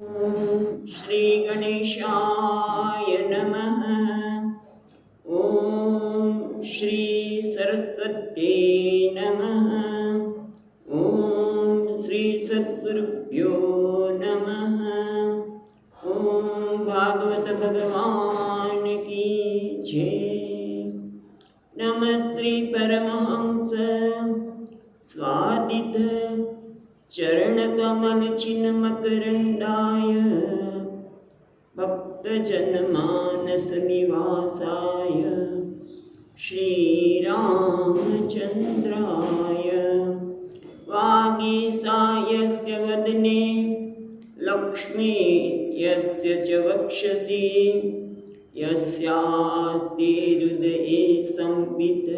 ॐ श्री गणेशाय नमः। ॐ श्री सरस्वत्यै नमः। ॐ श्री सद्गुरुभ्यो नमः। ॐ भागवत भगवान की जय। नमः श्री परमहंस स्वादित चरणकमल चिन्मकरन्दाय भक्तजनमानस निवासाय श्रीरामचन्द्राय वागीसायस्य वदने लक्ष्मी यस्य च वक्षसि यस्यास्ति हृदये संवित्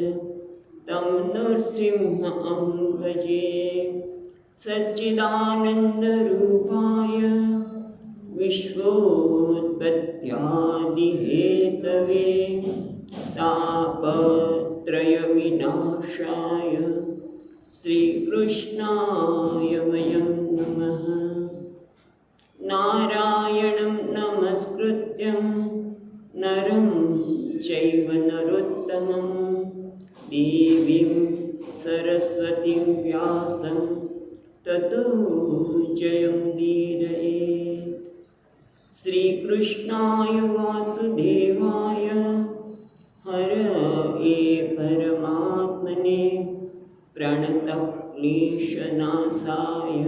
तं नृसिंहं भजे। सच्चिदानन्दरूपाय विश्वोत्पत्त्यादिहेतवे तापत्रयविनाशाय श्रीकृष्णाय वयं नमः। नारायणं नमस्कृत्यं नरं चैव नरोत्तमं देवीं सरस्वतीं व्यासं ततो जयमुदीरयेत्। श्रीकृष्णाय वासुदेवाय हरये परमात्मने प्रणतक्लेशनाशाय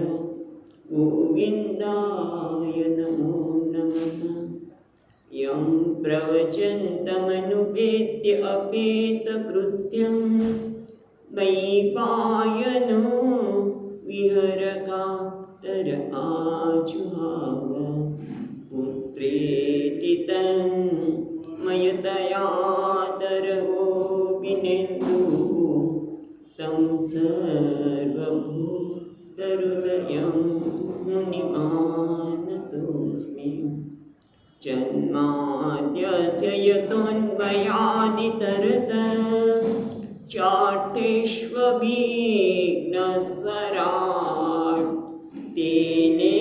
गोविन्दाय नमो नमः। यं प्रवचन्तमनुपेत्य अपेतकृत्यं वैपायनो विहरकातर आजुहाव पुत्रेति तन्मयतयादरवो विनेन्दुः तं सर्वभूतहृदयं मुनिमानतोऽस्मि। जन्माद्यस्य यतोऽन्वयादितरतः चार्थेष्वभिघ्नस्वराट् तेने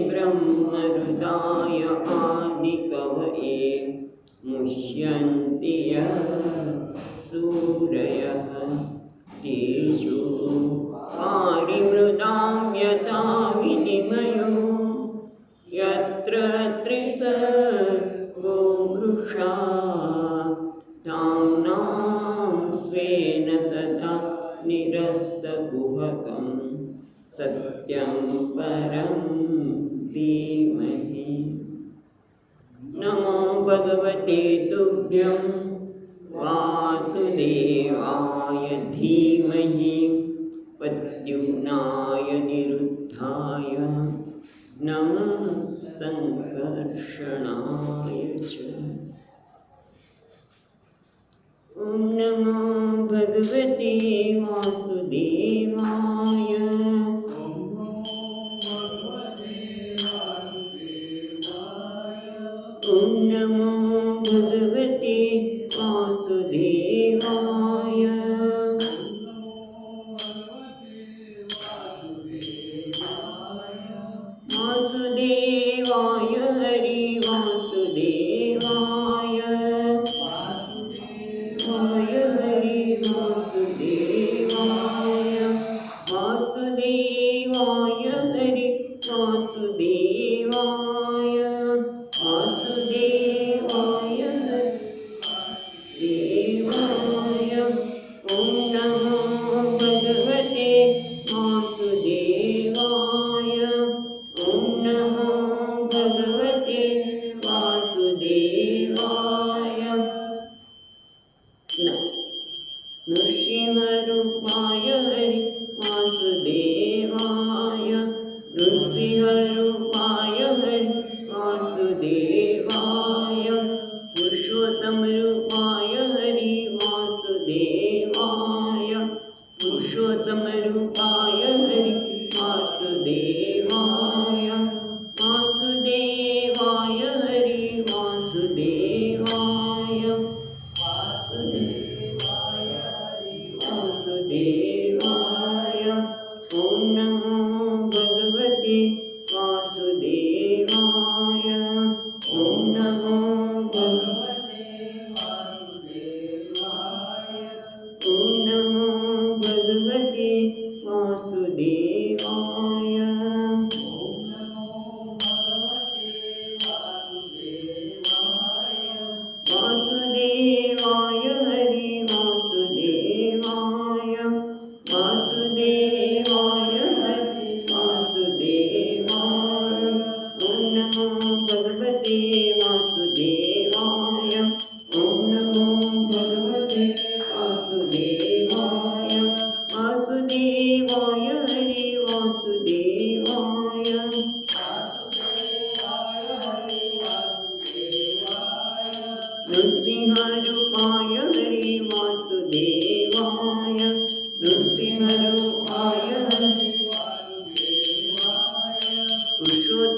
ब्रह्महृदाय आदिकवये मुह्यन्ति यः सूरयः तेजो वारिमृदां यथा विनिमयो यत्र त्रिसर्गो मृषा धाम्नां स्वेन सदा निरस्तकुहकं सत्यं परं धीमहि। नमो भगवते तुभ्यं वासुदेवाय धीमहि प्रद्युम्नाय निरुद्धाय नमः संकर्षणाय च। ॐ नमो भगवते वासुदेवाय। ॐ नमो भगवते वासुदेवाय। वासुदेवाय हरि वासुदेवाय हरि वासुदेवाय वासुदेवाय हरि वासुदेवाय वासुदेवाय देवाय। ॐ नमो भगवते वासुदेवाय। ॐ नमो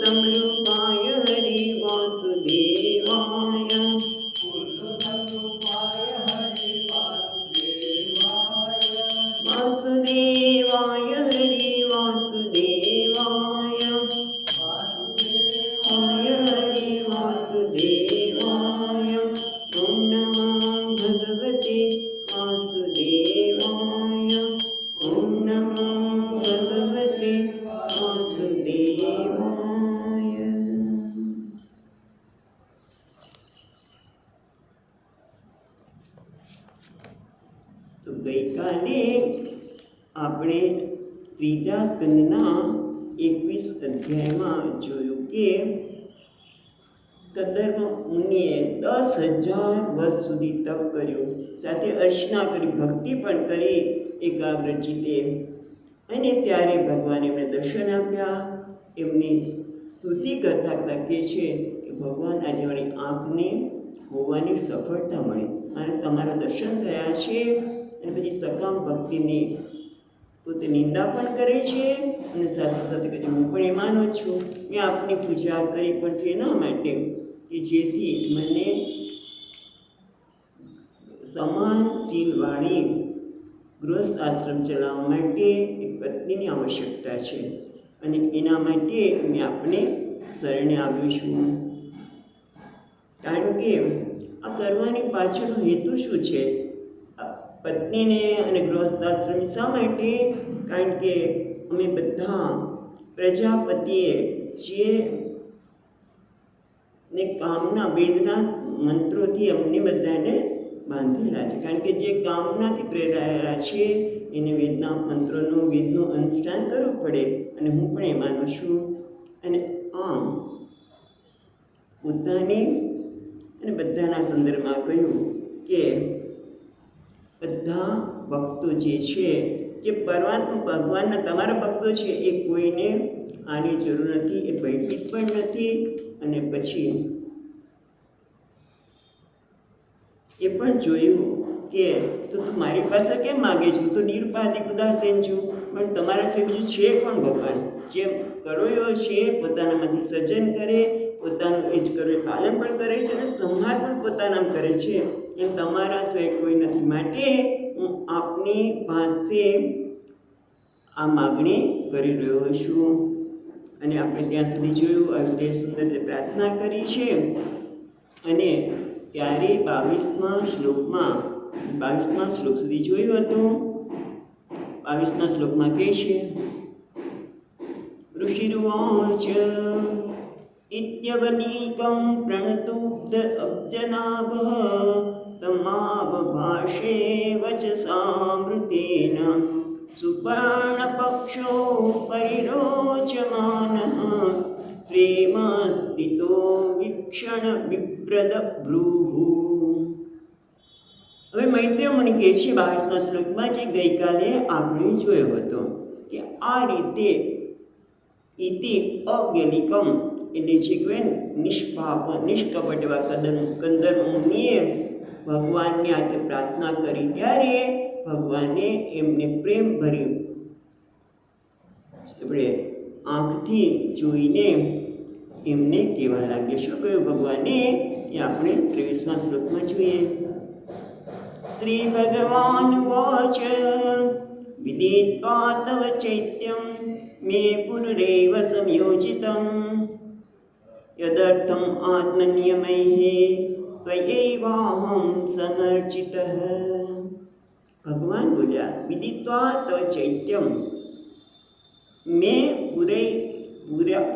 रूपाय हरि वासुदेवाय वासुदेवाय हरि वासुदेवाय हरि वासुदेवाय ॐ नमो भगवते वासुदेवाय ॐ नमो भगवते वासुदेवाय। તો ગઈકાલે આપણે ત્રીજા સ્કંદના 21 અધ્યાયમાં જોયું કે કદર્મ મુનિએ 10,000 વર્ષ સુધી તપ કર્યું, સાથે અર્ચના કરી, ભક્તિ પણ કરી એકાગ્ર ચિત્તે, અને ત્યારે ભગવાને એમને દર્શન આપ્યા. એમની સ્તુતિ કરતા કરતા કહે છે કે ભગવાન આજે મારી આંખને હોવાની સફળતા મળી, અને તમારા દર્શન થયા છે. અને પછી સકામ ભક્તિની પોતે નિંદા પણ કરે છે, અને સાથે સાથે કહે છે હું પણ એ માનું છું, મેં આપની પૂજા કરી પણ છે એના માટે કે જેથી મને સમાનશીલવાળી ગૃહસ્થ આશ્રમ ચલાવવા માટે એક પત્નીની આવશ્યકતા છે, અને એના માટે મેં આપને શરણે આવ્યો છું. કારણ કે આ કરવાની પાછળનો હેતુ શું છે? પત્નીને અને ગૃહસ્થાશ્રમ શા માટે? કારણ કે અમે બધા પ્રજાપતિએ જે ને કામના વેદના મંત્રોથી અમને બધાને બાંધેલા છે. કારણ કે જે કામનાથી પ્રેરાયેલા છે એને વેદના વેદનું અનુષ્ઠાન કરવું પડે, અને હું પણ એ માનું છું. અને આમ પોતાની અને બધાના સંદર્ભમાં કહ્યું કે બધા ભક્તો જે છે, જે પરમાત્મા ભગવાનના તમારા ભક્તો છે, એ કોઈને આની જરૂર નથી, એ ભયભીત પણ નથી. અને પછી એ પણ જોયું કે તું મારી પાસે કેમ માગે છું? તો નિરુપાધિક ઉદાસીન છું, પણ તમારા સિવાય બીજું છે કોણ ભગવાન? જે કરોયો છે પોતાનામાંથી સર્જન કરે, પોતાનું એ જ કરો પાલન પણ કરે છે, અને સંહાર પણ પોતાના કરે છે. એમ તમારા સિવાય કોઈ નથી, માટે હું આપની પાસે આ માગણી કરી રહ્યો છું. અને આપણે ત્યાં સુધી જોયું, આવી રીતે સુંદર રીતે પ્રાર્થના કરી છે. અને ત્યારે 22મા શ્લોક સુધી જોયું હતું. 22મા શ્લોકમાં કહે છે ઋષિર્વાચ ઇત્યવનીકં પ્રણતુબ્ધ અબ્જનાભ તમાબભાષે વચસામૃતેન સુપર્ણપક્ષો પરિરોચમાનઃ પ્રેમ સ્થિતો વીક્ષણ વિપ્રદ ભ્રુઃ. હવે મૈત્રેય મુનિ કહે છે 22મા શ્લોકમાં, જે ગઈકાલે આપણે જોયો હતો કે આ રીતે ઇતિ અવ્યનિકમ એટલે છે કે નિષ્પાપ નિષ્કપટ એવા કંદર્મ મુનિએ ભગવાનને આજે પ્રાર્થના કરી, ત્યારે ભગવાને એમને પ્રેમ ભરી આપણે આંખથી જોઈને એમને કહેવા લાગ્યા. શું કહ્યું ભગવાને? એ આપણે 23મા શ્લોકમાં જોઈએ. શ્રી ભગવાન વાચ વિદિત્વા તવ ચૈત્યમ મે પુનરેવ સંયોજિતમ યદર્થમ આત્મનિયમૈઃ ત્વયૈવાહં સમર્ચિતઃ. ભગવાન બોલ્યા, વિદિત્વા તવ ચૈત્યમ મેં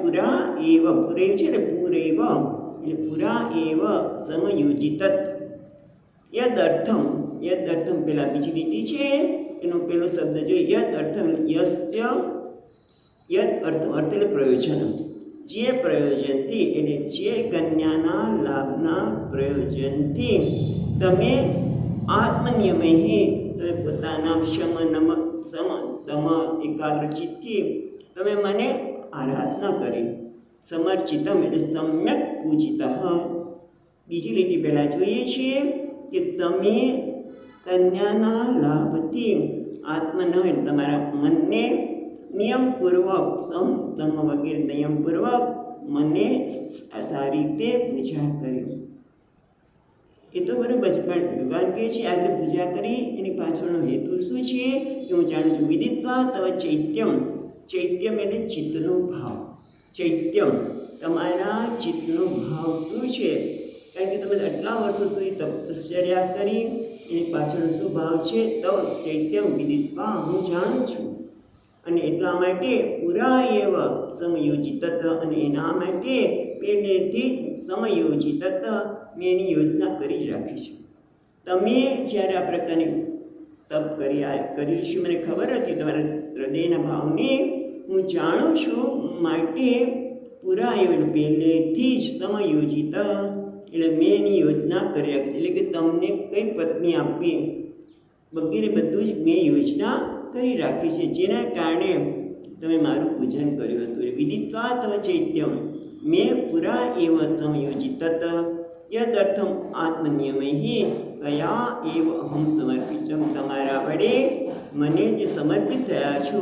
પુરા એવ પુરે છે ને પૂરેવ એટલે પુરા એવ સમયોજિત યદર્થમ પેલા બીજી લીટી છે, એનો પેલો શબ્દ જોઈએ યદ અર્થમ યસ્ય યદ અર્થ એટલે પ્રયોજન, જે પ્રયોજનથી એટલે જે કન્યાના લાભના પ્રયોજનથી તમે આત્મનિયમૈઃ તમે પોતાના તમ એકાગ્રચિત્તથી તમે મને આરાધના કરી. સમર્ચિતમ એટલે સમ્યક પૂજિત. બીજી લીટી પહેલાં જોઈએ છીએ કે તમે કન્યાના લાભથી આત્મન એટલે તમારા મનને નિયમપૂર્વક તમ વગેરે નિયમપૂર્વક મને સારી રીતે પૂજા કરી. એ તો બરાબર છે, પણ ભગવાન કહે છે આ પૂજા કરી એની પાછળનો હેતુ શું છે કે હું જાણું છું. વિદિત્વા તવ ચૈત્યમ, ચૈત્યમ એટલે ચિત્તનો ભાવ. ચૈત્યમ તમારા ચિત્તનો ભાવ શું છે? કારણ કે તમે આટલા વર્ષો સુધી તપશ્ચર્યા કરી, એની પાછળનો શું ભાવ છે? તવ ચૈત્યમ વિદિત્વા, હું જાણું છું. અને એટલા માટે પુરા એવ સમયોજિત, અને એના માટે પહેલેથી સમયોજિત મેં એની યોજના કરી જ રાખી છે. તમે જ્યારે આ પ્રકારની તપ કર્યું છે, મને ખબર હતી તમારા હૃદયના ભાવને હું જાણું છું, માટે પુરા એવ પહેલેથી જ સમયોજિત એટલે મેં એની યોજના કરી રાખી છે. એટલે કે તમને કઈ પત્ની આપવી વગેરે બધું જ મેં યોજના કરી રાખી છે, જેના કારણે તમે મારું પૂજન કર્યું હતું. વિદિત્વા તવ ચૈત્યમ મેં પુરા એવ સમયોજિત યદર્થમ આત્મનિયમૈ કયા એવ અહમ સમર્પિતમ, તમારા વડે મને જે સમર્પિત થયા છો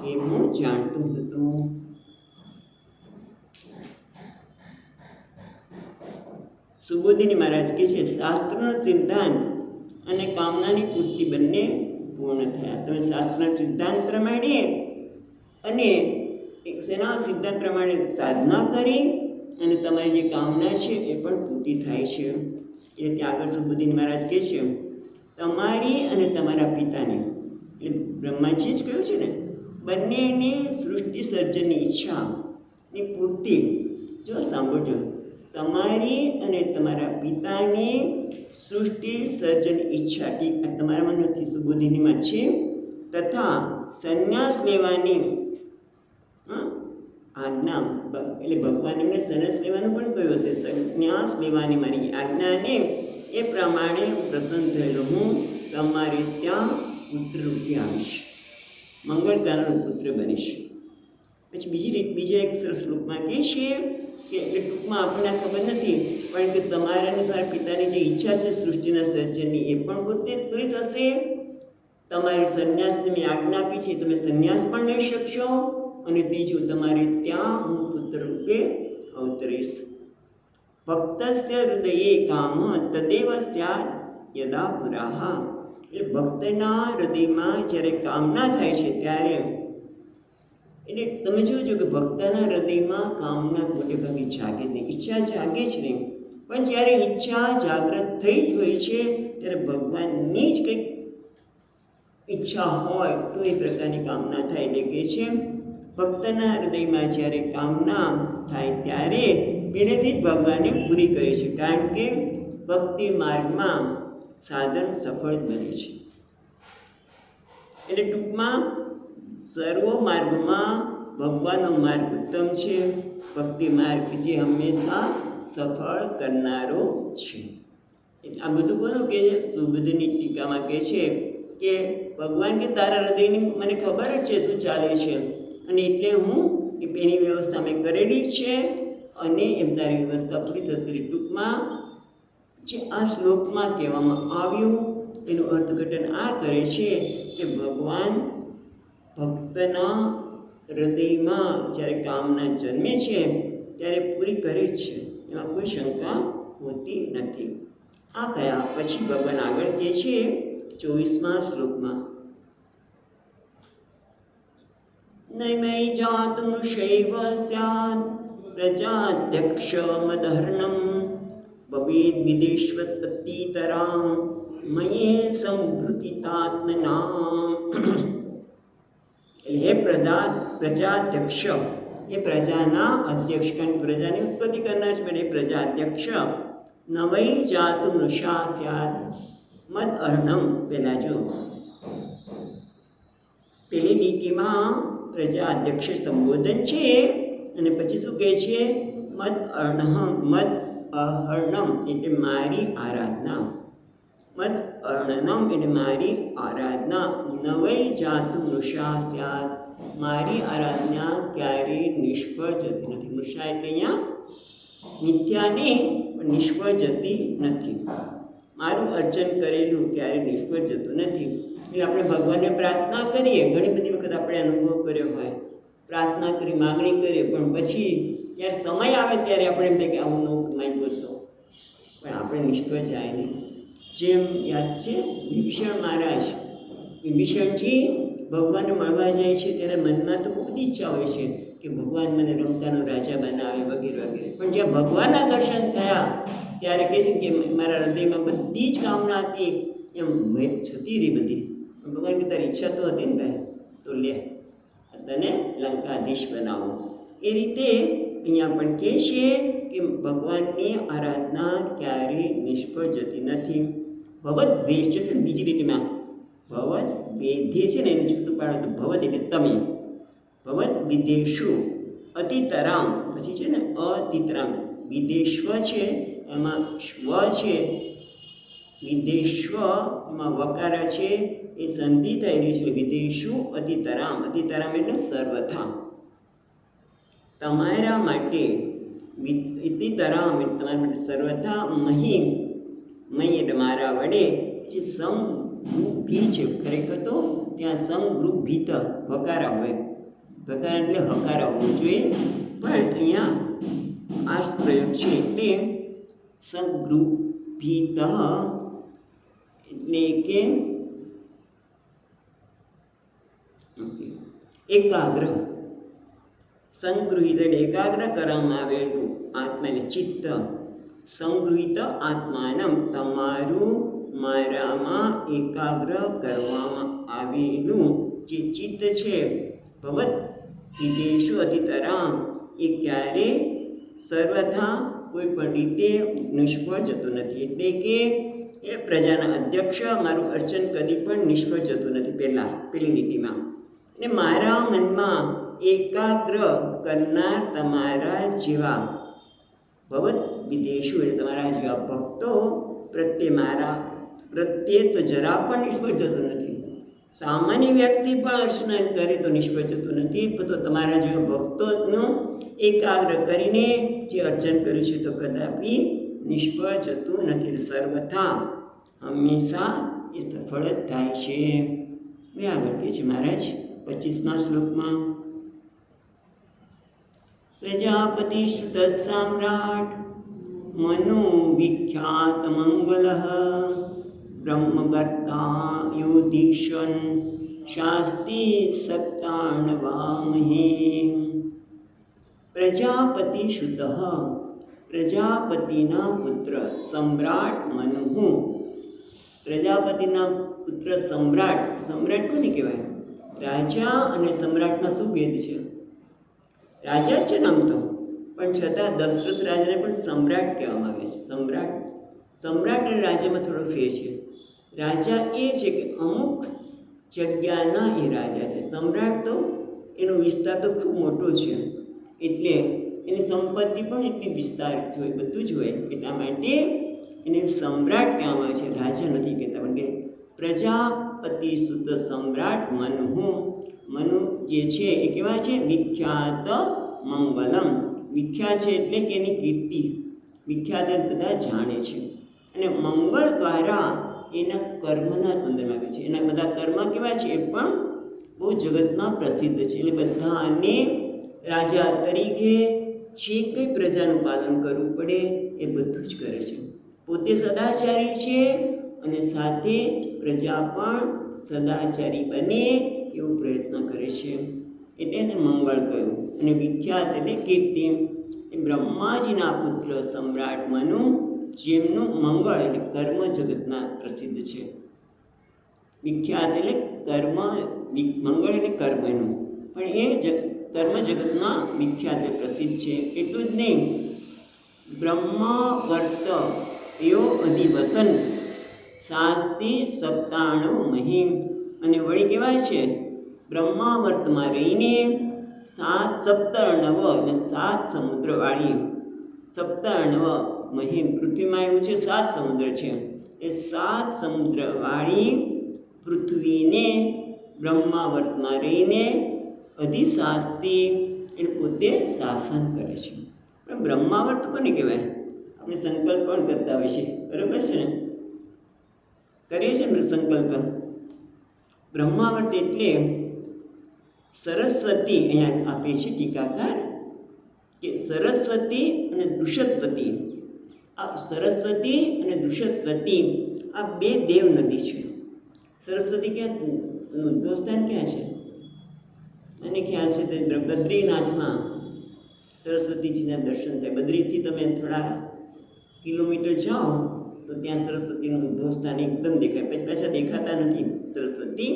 એ હું જાણતો હતો. સુબોધિની મહારાજ કહે છે શાસ્ત્રનો સિદ્ધાંત અને કામનાની પૂર્તિ બંને પૂર્ણ થયા. તમે શાસ્ત્રના સિદ્ધાંત પ્રમાણે અને શેના સિદ્ધાંત પ્રમાણે સાધના કરી અને તમારી જે કામના છે એ પણ પૂર્તિ થાય છે. એટલે ત્યાં આગળ સુબોધિની મહારાજ કહે છે તમારી અને તમારા પિતાની, એટલે બ્રહ્માજી જ કહ્યું છે ને, બંનેની સૃષ્ટિ સર્જનની ઈચ્છાની પૂર્તિ. જો સાંભળજો, તમારી અને તમારા પિતાની સૃષ્ટિ સર્જન ઈચ્છા તમારામાં નથી, સુબોધિનીમાં છે. તથા સંન્યાસ લેવાની આજ્ઞા, એટલે ભગવાન એમને સંન્યાસ લેવાનું પણ કહ્યું હશે. સંન્યાસ લેવાની મારી આજ્ઞાને એ પ્રમાણે પ્રસન્ન થયેલો હું તમારે ત્યાં પુત્ર રૂપે આવીશ, મંગળકારનો પુત્ર બનીશ. પછી બીજા એક સરસ શ્લોકમાં કહે છે કે એટલે ટૂંકમાં આપણને ખબર નથી, પણ કે તમારા અને તમારા પિતાની જે ઈચ્છા છે સૃષ્ટિના સર્જનની એ પણ પૂરી થશે. તમારી સંન્યાસની મેં આજ્ઞા આપી છે, તમે સંન્યાસ પણ લઈ શકશો. અને ત્રીજું, તમારે ત્યાં હું પુત્ર રૂપે અવતરીશ. ભક્તસ્ય હૃદયે કામ તદેવ સ્યાદ યદા પુરાહ, એટલે ભક્તના હૃદયમાં જ્યારે કામના થાય છે ત્યારે, એટલે તમે જોજો કે ભક્તના હૃદયમાં કામના મોટે ભાગે જાગે જ નહીં, ઈચ્છા જાગે જ નહીં. પણ જ્યારે ઈચ્છા જાગૃત થઈ જ હોય છે ત્યારે ભગવાનની જ કંઈક ઈચ્છા હોય તો એ પ્રકારની કામના થાય. એટલે કે છે ભક્તના હૃદયમાં જ્યારે કામના થાય ત્યારે પહેલેથી જ ભગવાને પૂરી કરી છે, કારણ કે ભક્તિ માર્ગમાં સાધન સફળ જ બને છે. એટલે ટૂંકમાં સર્વ માર્ગમાં ભગવાનનો માર્ગ ઉત્તમ છે, ભક્તિ માર્ગ જે હંમેશા સફળ કરનારો છે. આ બધું કોનું કહે છે? સુબોધની ટીકામાં કહે છે કે ભગવાન કે તારા હૃદયની મને ખબર જ છે શું ચાલે છે, અને એટલે હું એની વ્યવસ્થા મેં કરેલી છે, અને એમ તારી વ્યવસ્થા પૂરી થશે. ટૂંકમાં જે આ શ્લોકમાં કહેવામાં આવ્યું એનું અર્થઘટન આ કરે છે કે ભગવાન ભક્તના હૃદયમાં જ્યારે કામના જન્મે છે ત્યારે પૂરી કરે છે, એમાં કોઈ શંકા હોતી નથી. આ કયા પછી ભગવાન આગળ કહે છે 24મા શ્લોકમાં, નૈમૈ જાતું શૈવ સ્યાદ પ્રજાધ્યક્ષ મદહર્ણમ ભવેદ વિદેશ્વત અતિતરામ મયે સંભૃતિતાત્મનામ. એટલે હે પ્રજાધ્યક્ષ, એ પ્રજાના અધ્યક્ષ, કારણ પ્રજાની ઉત્પત્તિ કરનાર છે, પણ એ પ્રજાધ્યક્ષ. નવૈ જાતુ મૃષા સ્યાદ મદ અર્ણમ. પહેલાં જો પેલી લીટીમાં પ્રજા અધ્યક્ષ સંબોધન છે, અને પછી શું કહે છે? મદ અહર્ણમ એટલે મારી આરાધના. મદ અર્ણનમ એટલે મારી આરાધના. નવૈ જાતુ મૃષા સ્યાદ, મારી આરાધના ક્યારેય નિષ્ફળ જતી નથી. મૃષા એટલે અહીંયા મિથ્યા નહીં, પણ નિષ્ફળ જતી નથી. મારું અર્ચન કરેલું ક્યારેય નિષ્ફળ જતું નથી. એટલે આપણે ભગવાનને પ્રાર્થના કરીએ, ઘણી બધી વખત આપણે અનુભવ કર્યો હોય, પ્રાર્થના કરી, માગણી કરીએ, પણ પછી જ્યારે સમય આવે ત્યારે આપણે એમ થાય કે આવું નવું માગ્યું તો, પણ આપણે નિષ્ફળ જાય નહીં. જેમ યાદ છે વિભીષણ મહારાજ, વિભીષણજી ભગવાનને મળવા જાય છે ત્યારે મનમાં તો બહુ બધી ઈચ્છા હોય છે કે ભગવાન મને રમતાનો રાજા બનાવે વગેરે વગેરે, પણ જ્યાં ભગવાનના દર્શન થયા ત્યારે કહે છે કે મારા હૃદયમાં બધી જ કામના હતી એમ જતી રહી બધી. ભગવાન કે તારી ઈચ્છા તો હતી ને ભાઈ, તો લે તને લંકાધીશ બનાવો. એ રીતે અહીંયા પણ કહે છે કે ભગવાનની આરાધના ક્યારેય નિષ્ફળ જતી નથી. ભગવદ દેશ છે ને બીજી રીતમાં ભગવદ વેધ્ય છે ને એને છૂટું પાડો તો ભવદ એટલે તમે. ભવદ વિદેશુ અતિતરામ, પછી છે ને અતિતરામ, વિદેશ્વ છે એમાં સ્વ છે, વિદેશ્વ એમાં વકારા છે એ સંધિ થયેલી છે. વિદેશુ અતિતરામ, અતિતરામ એટલે સર્વથા. તમારા માટે અતિતરામ એટલે તમારા માટે સર્વથા મહી, મહી એટલે મારા વડે. જે સંગૃભી છે ખરેખર તો ત્યાં સંગૃભીત હકારા હોય, હકારા એટલે હકારા હોવું જોઈએ, પણ અહીંયા આ પ્રયોગ છે એટલે સંગૃભીત એટલે કે એકાગ્ર, સંગૃહિત એટલે એકાગ્ર કરવામાં આવેલું આત્મા એટલે ચિત્ત. સંગૃહિત આત્માનમ તમારું મારામાં એકાગ્ર કરવામાં આવેલું જે ચિત્ત છે ભગવદ વિદેશો અતિતરામ એ ક્યારે સર્વથા કોઈ પણ રીતે નિષ્ફળ જતું નથી. એટલે કે એ પ્રજાના અધ્યક્ષ મારું અર્ચન કદી પણ નિષ્ફળ જતું નથી. પેલી લીટીમાં અને મારા મનમાં એકાગ્ર કરનાર તમારા જેવા ભગવદ વિદેશો એટલે તમારા જેવા ભક્તો પ્રત્યે મારા પ્રત્યે તો જરા પણ નિષ્ફળ જતું નથી. સામાન્ય વ્યક્તિ પણ અર્ચના કરે તો નિષ્ફળ જતું નથી, પણ તો તમારા જેવા ભક્તોનું એકાગ્ર કરીને જે અર્ચન કર્યું છે તો કદાપી નિષ્ફળ જતું નથી. સર્વથા હંમેશા એ સફળ જ થાય છે. હવે આગળ કહે છે મહારાજ 25મા શ્લોકમાં, પ્રજાપતિ શ્રુત સમ્રાટ મનો વિખ્યાત મંગલ બ્રહ્મગર્તા યોધિશન શાસ્તિ સત્તાણવામહે. પ્રજાપતિ શુદ્ધ, પ્રજાપતિના પુત્ર સમ્રાટ મનુ. પ્રજાપતિના પુત્ર સમ્રાટ, સમ્રાટ કોને કહેવાય? રાજા અને સમ્રાટમાં શું ભેદ છે? રાજા જ છે નામ તો, પણ છતાં દશરથ રાજાને પણ સમ્રાટ કહેવામાં આવે છે. સમ્રાટ, સમ્રાટ અને રાજામાં થોડો ફેર છે. રાજા એ છે કે અમુક જગ્યાના એ રાજા છે. સમ્રાટ તો એનો વિસ્તાર તો ખૂબ મોટો છે, એટલે એની સંપત્તિ પણ એટલી વિસ્તારિત હોય, બધું જ હોય. એટલા માટે એને સમ્રાટ કહેવામાં આવે છે, રાજા નથી કહેતા. પણ કે પ્રજાપતિ સુત સમ્રાટ મનુ, મનુ જે છે એ કેવા છે? વિખ્યાત મંગલમ. વિખ્યાત છે એટલે કે એની કીર્તિ, વિખ્યાત બધા જાણે છે. અને મંગળ દ્વારા એના કર્મના સંદર્ભમાં આવે છે. એના બધા કર્મ કેવા છે? એ પણ બહુ જગતમાં પ્રસિદ્ધ છે. એટલે બધાને રાજા તરીકે જે કંઈ પ્રજાનું પાલન કરવું પડે એ બધું જ કરે છે. પોતે સદાચારી છે અને સાથે પ્રજા પણ સદાચારી બને એવો પ્રયત્ન કરે છે. એટલે એને મંગળ કહ્યું. અને વિખ્યાત એટલે કીર્તિ. એ બ્રહ્માજીના પુત્ર સમ્રાટ મનુ, જેમનું મંગળ એટલે કર્મ જગતના પ્રસિદ્ધ છે. વિખ્યાત એટલે કર્મ, મંગળ એટલે કર્મ એનું, પણ એ કર્મ જગતમાં વિખ્યાત પ્રસિદ્ધ છે. એટલું જ નહીં, બ્રહ્મવર્ત યો અધિવસન શાસ્તિ સપ્તાણો મહિમ. અને વળી કહેવાય છે બ્રહ્માવર્તમાં રહીને 7 સપ્તાર્ણવ એટલે 7 સમુદ્રવાળી, સપ્તાર્ણવ મહિમ, પૃથ્વીમાં એવું છે 7 સમુદ્ર છે, એ 7 સમુદ્રવાળી પૃથ્વીને બ્રહ્માવર્તમાં રહીને અધિશાસ્તી એટલે પોતે શાસન કરે છે. પણ બ્રહ્માવર્ત કોને કહેવાય? આપણે સંકલ્પ પણ કરતા હોય છે, બરાબર છે ને? કરીએ છીએ ને સંકલ્પ. બ્રહ્માવર્ત એટલે સરસ્વતી, અહીંયા આપે છે ટીકાકાર, કે સરસ્વતી અને દુષદવતી, આ સરસ્વતી અને દુષદવતી આ બે દેવ નદી છે. સરસ્વતી ક્યાં ઉદ્ભવસ્થાન ક્યાં છે? અને ખ્યાલ છે તે બદ્રીનાથમાં સરસ્વતીજીના દર્શન થાય. બદ્રીથી તમે થોડા કિલોમીટર જાઓ તો ત્યાં સરસ્વતીનું ઉદ્ભવસ્થાન એકદમ દેખાય, પછી પાછા દેખાતા નથી સરસ્વતી.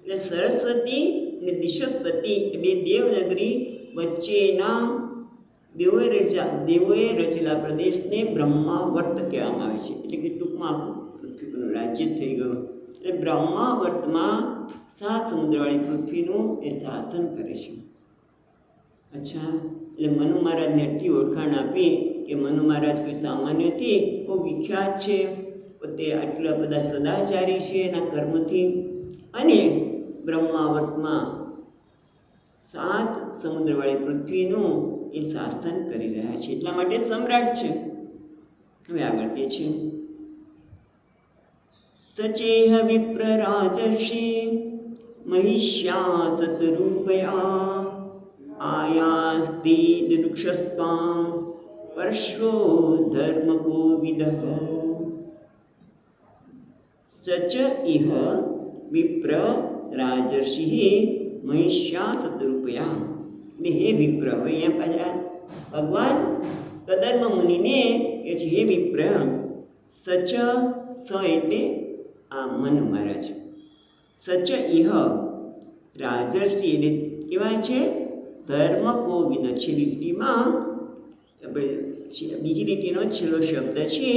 એટલે સરસ્વતી અને દિશોત્પત્તિ એ બે દેવનગરી વચ્ચેના દેવોએ રચેલા પ્રદેશને બ્રહ્માવર્ત કહેવામાં આવે છે. એટલે કે ટૂંકમાં પૃથ્વીનું રાજ્ય થઈ ગયું. એટલે બ્રહ્માવર્તમાં 7 સમુદ્રવાળી પૃથ્વીનું એ શાસન કરે છે. અચ્છા, એટલે મનુ મહારાજને એટલી ઓળખાણ આપી કે મનુ મહારાજ કોઈ સામાન્ય નથી, બહુ વિખ્યાત છે. પોતે આટલા બધા સદાચારી છે એના કર્મથી, અને બ્રહ્માવર્તમાં 7 સમુદ્રવાળી પૃથ્વીનું એ શાસન કરી રહ્યા છે. એટલા માટે સમ્રાટ છે. હવે આગળ કહે છે, સચેહ વિપ્ર રાજર્ષિ મહિષ્યા સતરૂપયા આયાસ્તિ દિદુક્ષસ્ત્વાં પરશ્વો ધર્મકોવિદઃ. સચ ઇહ વિપ્ર રાજર્ષિ મહિષ્યા સતરૂપયા. એટલે હે વિપ્ર, હવે અહીંયા પાછા ભગવાન કદર્મ મુનિને કહે છે, હે વિપ્ર. સચ, સ એટલે આ મનુ મહારાજ. સચ ઇહ રાજર્ષિ એટલે કેવા છે? ધર્મ કોવિદ. છેલ્લી લીટીમાં આપણે બીજી લીટીનો છેલ્લો શબ્દ છે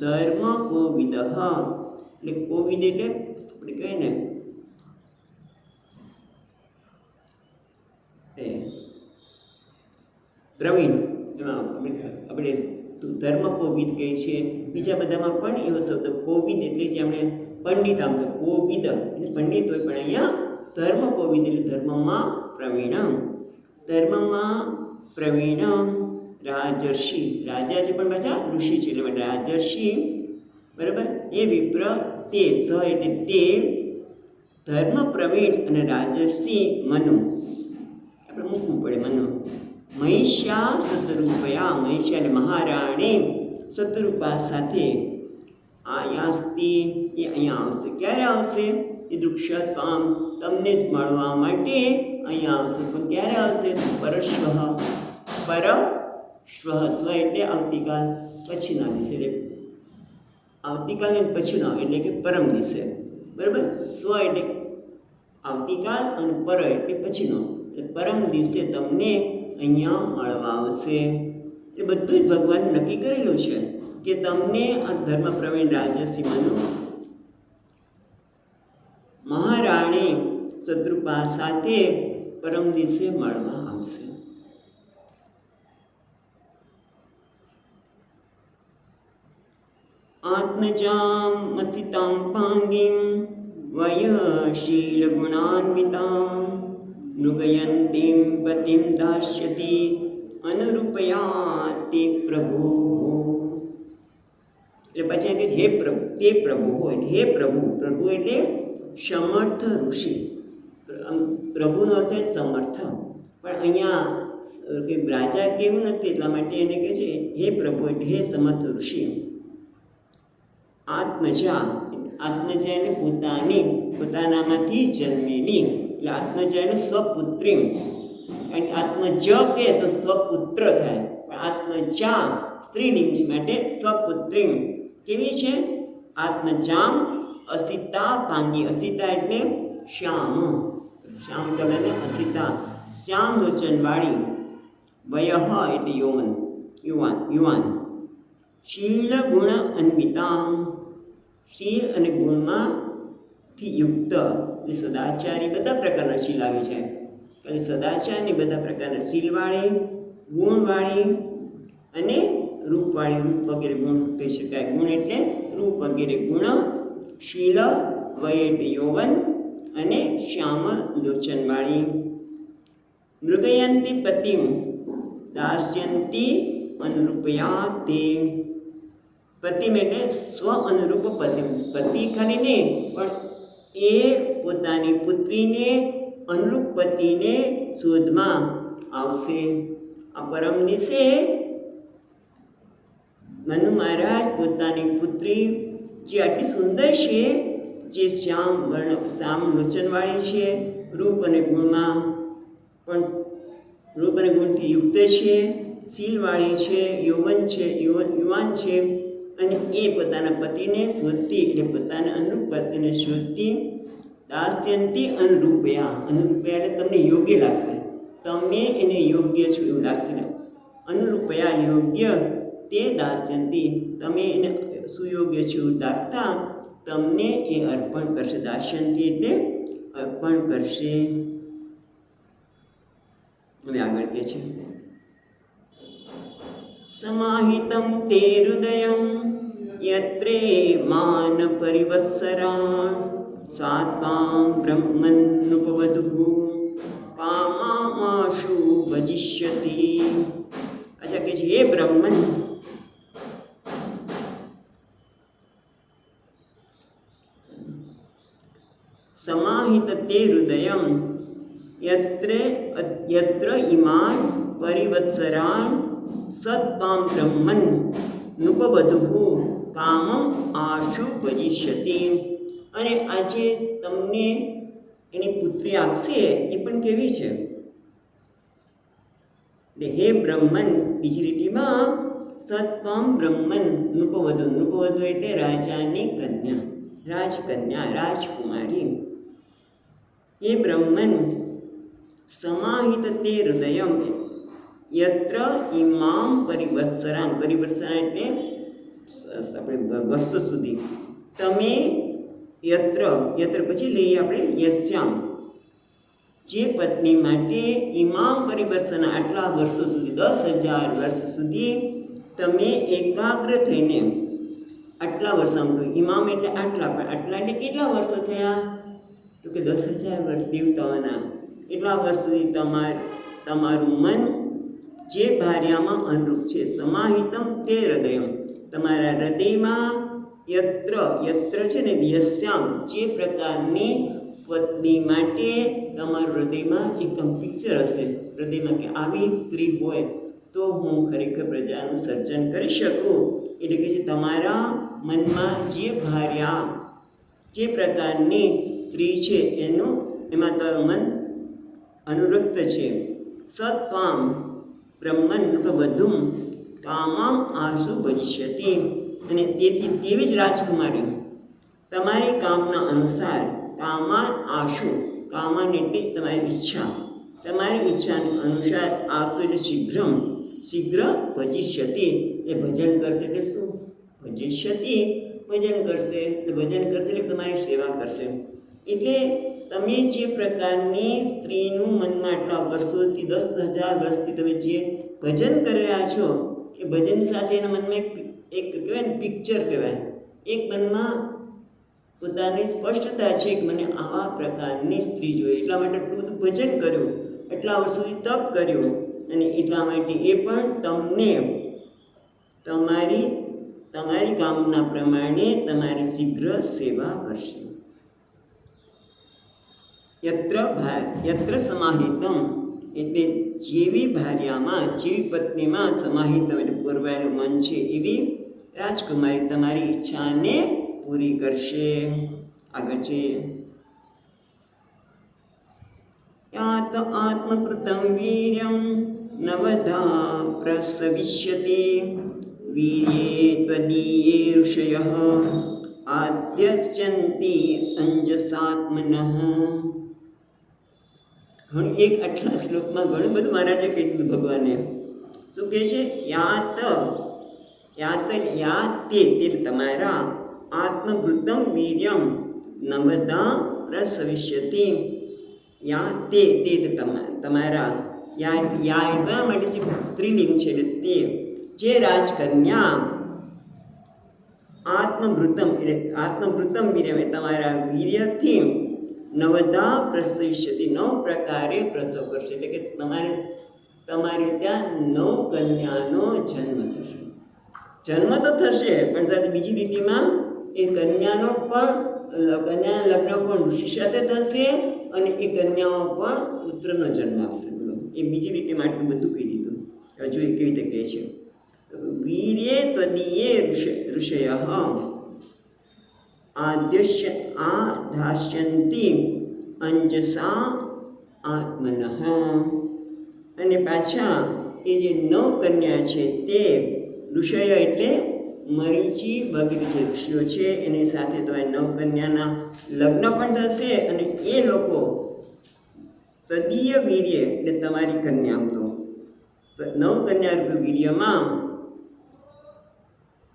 ધર્મ કોવિદ. એટલે કોવિદ એટલે આપણે કહીએ ને પ્રવીણ, એમાં આપણે ધર્મ કોવિદ કહે છે. બીજા બધામાં પણ એવો શબ્દ કોવિદ એટલે જે આપણે પંડિત, આમ તો કોવિદ એટલે પંડિત હોય, પણ અહીંયા ધર્મ કોવિદ એટલે ધર્મમાં પ્રવીણ. ધર્મમાં પ્રવીણ રાજર્ષિ, રાજા છે પણ પાછા ઋષિ છે એટલે રાજર્ષિ, બરાબર. એ વિપ્ર તે, સ એટલે તે, ધર્મ પ્રવીણ અને રાજર્ષિ મનુ, આપણે મૂકવું પડે મનુ. મહિષ્યા સતરૂપયા, મહિષ્યા એટલે મહારાણી, સતરૂપા સાથે આયાસ્તિ એ અહીંયા આવશે. ક્યારે આવશે? એ દુક્ષત્વામ તમને જ મળવા માટે અહીંયા આવશે. પણ ક્યારે આવશે? પરશ્વ, પરશ્વ, સ્વ એટલે આવતીકાલ, પછીના દિવસે, એટલે આવતીકાલ પછીનો એટલે કે પરમ દિવસે, બરાબર. સ્વ એટલે આવતીકાલ અને પર એટલે પછીનો, એટલે પરમ દિવસે તમને અહીંયા મળવા આવશે. એ બધું જ ભગવાન નક્કી કરેલું છે કે તમને આ ધર્મ પ્રવીણ રાજર્ષિ મનુ મહારાણી શત્રુપા સાથે પરમ દિવસે મળવા આવશે. આત્મજામ મસિતામ પાંગીમ વયશીલ ગુણાન્વિતામ મૃગયંતીમ પતિમ દાસ્યતિ અનુરૂપયાતિ પ્રભુ. એટલે પછી કે હે પ્રભુ, તે પ્રભુ હોય, હે પ્રભુ. પ્રભુ એટલે સમર્થ ઋષિ. પ્રભુનો અર્થ સમર્થ, પણ અહીંયા કે રાજા કેવું નથી, એટલા માટે એને કહે છે હે પ્રભુ એટલે હે સમર્થ ઋષિ. આત્મજા, આત્મજા એટલે પોતાની, પોતાનામાંથી જન્મેલી, એટલે આત્મજા એટલે સ્વપુત્રી. કારણ કે આત્મજ કહે તો સ્વપુત્ર થાય, પણ આત્મજા સ્ત્રીલિંગ માટે સ્વપુત્રી. કેવી છે? આત્મજામ અસિતા પાંગી. અસિતા એટલે શ્યામ, શ્યામ કલરને અસિતા, શ્યામ લોચનવાળી. વયઃ એટલે યૌવન, યુવાન. શીલ ગુણ અન્વિતામ, શીલ અને ગુણમાંથી યુક્ત, એટલે સદાચારી. બધા પ્રકારના શીલ આવી જાય, એટલે સદાચારની બધા પ્રકારના શીલવાળી, ગુણવાળી અને રૂપવાળી. રૂપ વગેરે ગુણ કહી શકાય. ગુણ એટલે રૂપ વગેરે ગુણ. શીલ, વય એટલે યૌવન, અને શ્યામ લોચનવાળી. મૃગયંતી પતિમ દાસ્યંતી અનુરૂપયા તે. પતિમ એટલે સ્વ અનુરૂપ પતિમ. પતિ ખાલી નહીં, પણ એ પોતાની પુત્રીને અનુરૂપ પતિને શોધમાં આવશે. આ પરમ દિવસે મનુ મહારાજ પોતાની પુત્રી જે આટલી સુંદર છે, જે શ્યામ લોચનવાળી છે, રૂપ અને ગુણમાં પણ રૂપ અને ગુણથી યુક્ત છે, શીલવાળી છે, યુવાન છે, અને એ પોતાના પતિને શોધતી, એટલે પોતાના અનુરૂપ પતિને શોધતી, દાસ્યંતી અનુરૂપયા એટલે તમને યોગ્ય લાગશે, તમે એને યોગ્ય છો એવું લાગશે. અનુરૂપયા યોગ્ય તે દાસ્યંતી, તમે એને સુયોગ્ય છો એવું લાગતા તમને એ અર્પણ કરશે. દાસ્યંતી એટલે અર્પણ કરશે. હવે આગળ કે છે, સમાહિતમ તે હૃદયમ યત્રે માન પરિવત્સરાણ સાત્વાં બ્રહ્મન્નુપવધુ કામામાશુ ભજિષ્યતિ. અચ્છા કે છે, હે બ્રહ્મન, સમાહિત તે હૃદયમ યત્ર ઇમાન પરિવત્સરાન સત્પામ બ્રહ્મન નુપવધુ કામમ આશુ ભજિષ્યતિ. અને આજે તમને એની પુત્રી આપશે, એ પણ કેવી છે? હે બ્રહ્મન, બીજી લીટીમાં સત્પામ બ્રહ્મન નુપવધુ. નુપવધુ એટલે રાજાની કન્યા, રાજકન્યા, રાજકુમારી. હે બ્રહ્મન, સમાહિત તે હૃદયમ યત્ર ઇમામ પરિવત્સરાન. પરિવત્સરાન એટલે આપણે વર્ષો સુધી. તમે યત્ર પછી લઈએ આપણે યસ્યામ, જે પત્ની માટે ઇમામ પરિવર્તન આટલા વર્ષો સુધી 10,000 વર્ષ સુધી તમે એકાગ્ર થઈને આટલા વર્ષ, આમ તો ઇમામ એટલે આટલા, પણ આટલા એટલે કેટલા વર્ષો થયા? તો કે 10,000 વર્ષ દેવતાઓના. એટલા વર્ષ સુધી તમારું મન જે ભાર્યામાં અનુરૂપ છે. સમાહિતમ તે હૃદયમ, તમારા હૃદયમાં યત્ર છે ને યસ્યામ, જે પ્રકારની પત્ની માટે તમારું હૃદયમાં એકદમ પિક્ચર હશે, હૃદયમાં કે આવી સ્ત્રી હોય તો હું ખરેખર પ્રજાનું સર્જન કરી શકું. એટલે કે તમારા મનમાં જે ભાર્યા, જે પ્રકારની સ્ત્રી છે એમાં તમારું મન અનુરક્ત છે. સત્પામ બ્રહ્મન વધુ કામામ આશુ ભજિષ્યતિ. અને તેથી તેવી જ રાજકુમારી તમારી કામના અનુસાર, કામાન આશુ, કામાન એટલે તમારી ઈચ્છા, તમારી ઈચ્છાને અનુસાર, આશુ એટલે શીઘ્ર ભજિષ્યતિ એ ભજન કરશે. એટલે શું? ભજિષ્યતિ ભજન કરશે, એટલે ભજન કરશે એટલે તમારી સેવા કરશે. એટલે તમે જે પ્રકારની સ્ત્રીનું મનમાં આટલા વર્ષોથી 10,000 વર્ષથી તમે જે ભજન કરી રહ્યા છો, એ ભજનની સાથે એના મનમાં એક કહેવાય ને પિક્ચર કહેવાય, એક મનમાં પોતાની સ્પષ્ટતા છે કે મને આવા પ્રકારની સ્ત્રી જોઈએ. એટલા માટે એટલું બધું ભજન કર્યું, એટલા વર્ષ સુધી તપ કર્યું, અને એટલા માટે એ પણ તમને તમારી કામના પ્રમાણે તમારી શીઘ્ર સેવા કરશે. યત્ર સમાહિતમ એટલે જેવી ભાર્યામાં, જેવી પત્નીમાં સમાહિતમ એટલે પૂરવાયેલું મન છે, એવી રાજકુમારી તમારી ઈચ્છાને પૂરી કરશે. આગળ છે, યાત આત્મકૃતમ વીર્યમ નવધા પ્રસવિષ્યતિ વીર્યે ત્વદીયે ઋષયઃ આદ્યશ્ચન્તિ અંજસાત્મનઃ. એક આટલા શ્લોકમાં ઘણું બધું મહારાજે કહી દીધું. ભગવાને શું કહે છે? યાત તે તમારા આત્મવૃતમ વીર્યમ નવદા પ્રસવિષ્યતિ. યાત તે તમારા, યા એટલા માટે જે સ્ત્રીલિંગ છે તે જે રાજકન્યા આત્મવૃતમ વીર્યમ એ તમારા વીર્યથી નવદા પ્રસવિષ્યતિ 9 પ્રકારે પ્રસવ કરશે. એટલે કે તમારે ત્યાં 9 કન્યાનો જન્મ થશે. જન્મ તો થશે, પણ સાથે બીજી લીટીમાં એ કન્યાનો લગ્ન પણ ઋષિ સાથે થશે, અને એ કન્યાઓ પણ પુત્રનો જન્મ આપશે. બોલો, એ બીજી લીટીમાં આટલું બધું કહી દીધું. હજુ એ કેવી રીતે કહે છે, તો વીર્યે ત્વદીયે ઋષય આધાસ્યંતિ અંજસા આત્મનઃ. અને પાછા એ જે 9 કન્યા છે તે ઋષય એટલે મરીચી વગેરે જે ઋષિઓ છે એની સાથે તો 9 કન્યાના લગ્ન પણ થશે. અને એ લોકો તદીય વીર્ય એટલે તમારી કન્યા, તો 9 કન્યા રૂપી વીર્યમાં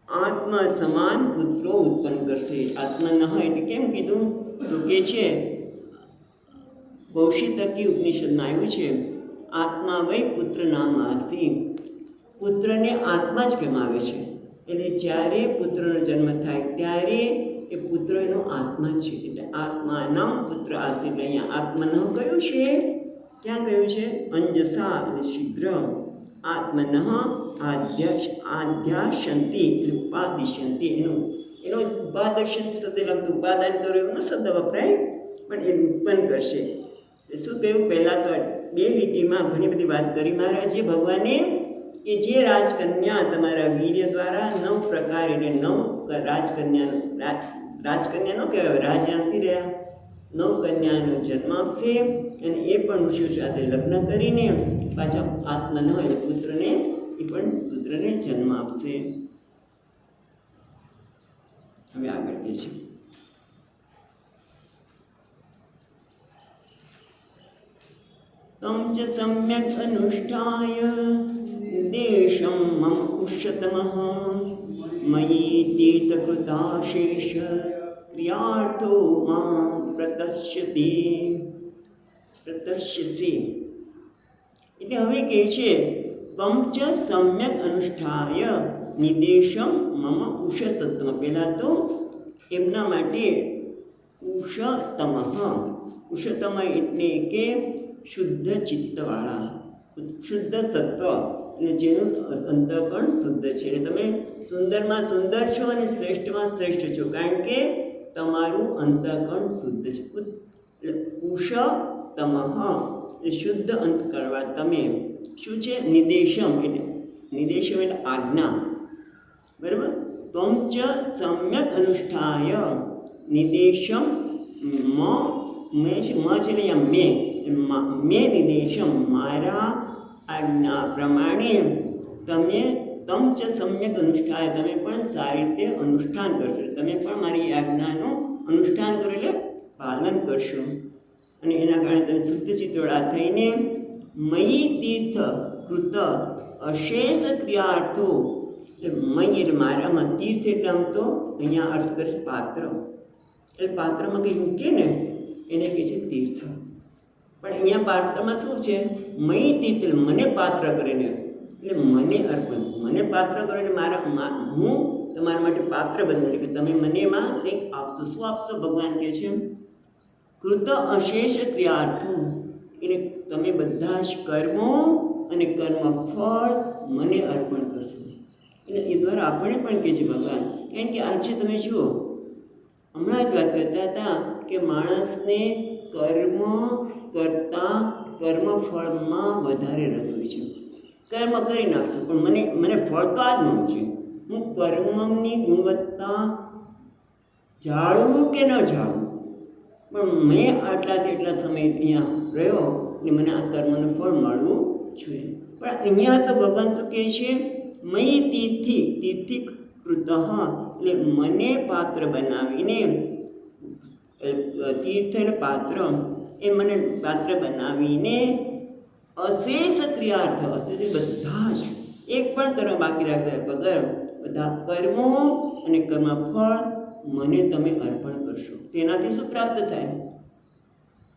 આત્મ સમાન પુત્રો ઉત્પન્ન કરશે. આત્મનઃ એટલે કેમ કીધું, તો કે છે કૌશિતકી ઉપનિષદમાં આવ્યું છે, આત્મા વૈ પુત્ર નામ આસી. પુત્રને આત્મા જ કેમ આવે છે, એટલે જ્યારે પુત્રનો જન્મ થાય ત્યારે એ પુત્ર એનો આત્મા છે. એટલે આત્માના પુત્ર આસી. એટલે અહીંયા આત્મનઃ કયું છે, ક્યાં કહ્યું છે, અંજસા એટલે શીઘ્ર, આત્મનઃ આધ્યાશંતિ એટલે ઉપાદિશ્યંતિ. એનો ઉપાદિશ્યંતિ શબ્દ લખતું ઉપાદાન કર્યું એનો શબ્દ વપરાય, પણ એ ઉત્પન્ન કરશે. શું કહ્યું, પહેલાં તો 2 લીટીમાં ઘણી બધી વાત કરી મહારાજે ભગવાને, કે જે રાજકન્યા તમારા વીર્ય દ્વારા 9 પ્રકાર એટલે 9 રાજકન્યા નો કહેવાય, રાજા નથી રહ્યા, 9 કન્યાનો જન્મ આપશે. અને એ પણ ઋષિઓ સાથે લગ્ન કરીને પાછા આત્મનઃ એટલે પુત્રને જન્મ આપશે. હવે આગળ કહે છે, તમ ચ સમ્યક અનુષ્ઠાય દેશમ મમ ઉષ્યતમઃ મયી તીર્થકૃતાશેષ ક્રિયાર્થો માં પ્રતસ્યસે. એટલે હવે કહે છે, તમ ચ સમ્યક અનુષ્ઠાય નિદેશમ મમ ઉષસત્તમ. પહેલાં તો એમના માટે ઉષતમ એટલે કે શુદ્ધ ચિત્તવાળા, શુદ્ધ સત્વ, એટલે જેનું અંતઃકરણ શુદ્ધ છે. એટલે તમે સુંદરમાં સુંદર છો અને શ્રેષ્ઠમાં શ્રેષ્ઠ છો, કારણ કે તમારું અંતઃકરણ શુદ્ધ છે. ઉષતમ એટલે શુદ્ધ અંતઃકરણવાળા તમે શું છે, નિદેશમ એટલે આજ્ઞા, બરાબર. ત્વમ ચ સમ્યક અનુષ્ઠાય નિદેશમ મેં છે મેં નિદેશમ મારા આજ્ઞા પ્રમાણે તમે તમ ચ સમ્યક અનુષ્ઠાય તમે પણ સારી રીતે અનુષ્ઠાન કરશો. તમે પણ મારી આજ્ઞાનું અનુષ્ઠાન કરો એટલે પાલન કરશો. અને એના કારણે તમે શુદ્ધ ચિત્તવાળા થઈને મયી તીર્થ કૃત અશેષ ક્રિયાર્થો. મય એટલે મારામાં, તીર્થ એટલે આમ તો અહીંયા અર્થ કરે છે પાત્ર, એટલે પાત્રમાં કંઈ મૂકીએ ને એને કહે છે તીર્થ. પણ અહીંયા પાત્રમાં શું છે, મય તીર્થ એટલે મને પાત્ર કરીને, એટલે મને અર્પણ, મને પાત્ર કરો એટલે હું તમારા માટે પાત્ર બનું, એટલે કે તમે મને એમાં કંઈક આપશો. શું આપશો, ભગવાન કહે છે કૃત અશેષ ક્રિયાર્થો, એટલે તમે બધા જ કર્મો અને કર્મ ફળ મને અર્પણ કરશો. એટલે એ દ્વારા આપણે પણ કહે છે ભગવાન, કારણ કે આજે તમે જુઓ, હમણાં જ વાત કરતા હતા કે માણસને કર્મ કરતાં કર્મફળમાં વધારે રસ હોય છે. કર્મ કરી નાખશું પણ મને ફળ તો આ જ મળવું છે. હું કર્મની ગુણવત્તા જાળવું કે ન જાળવું, પણ મેં આટલાથી એટલા સમય અહીંયા રહ્યો એટલે મને આ કર્મનું ફળ મળવું જોઈએ. પણ અહીંયા તો ભગવાન શું કહે છે, મયી તીર્થી કૃત, એટલે મને પાત્ર બનાવીને, તીર્થ એટલે પાત્ર, એ મને પાત્ર બનાવીને અશેષ ક્રિયાર્થ, અશેષ બધા જ એક પણ કર્મ બાકી રાખ્યા વગર બધા કર્મો અને કર્મફળ મને તમે અર્પણ કરશો. તેનાથી શું પ્રાપ્ત થાય,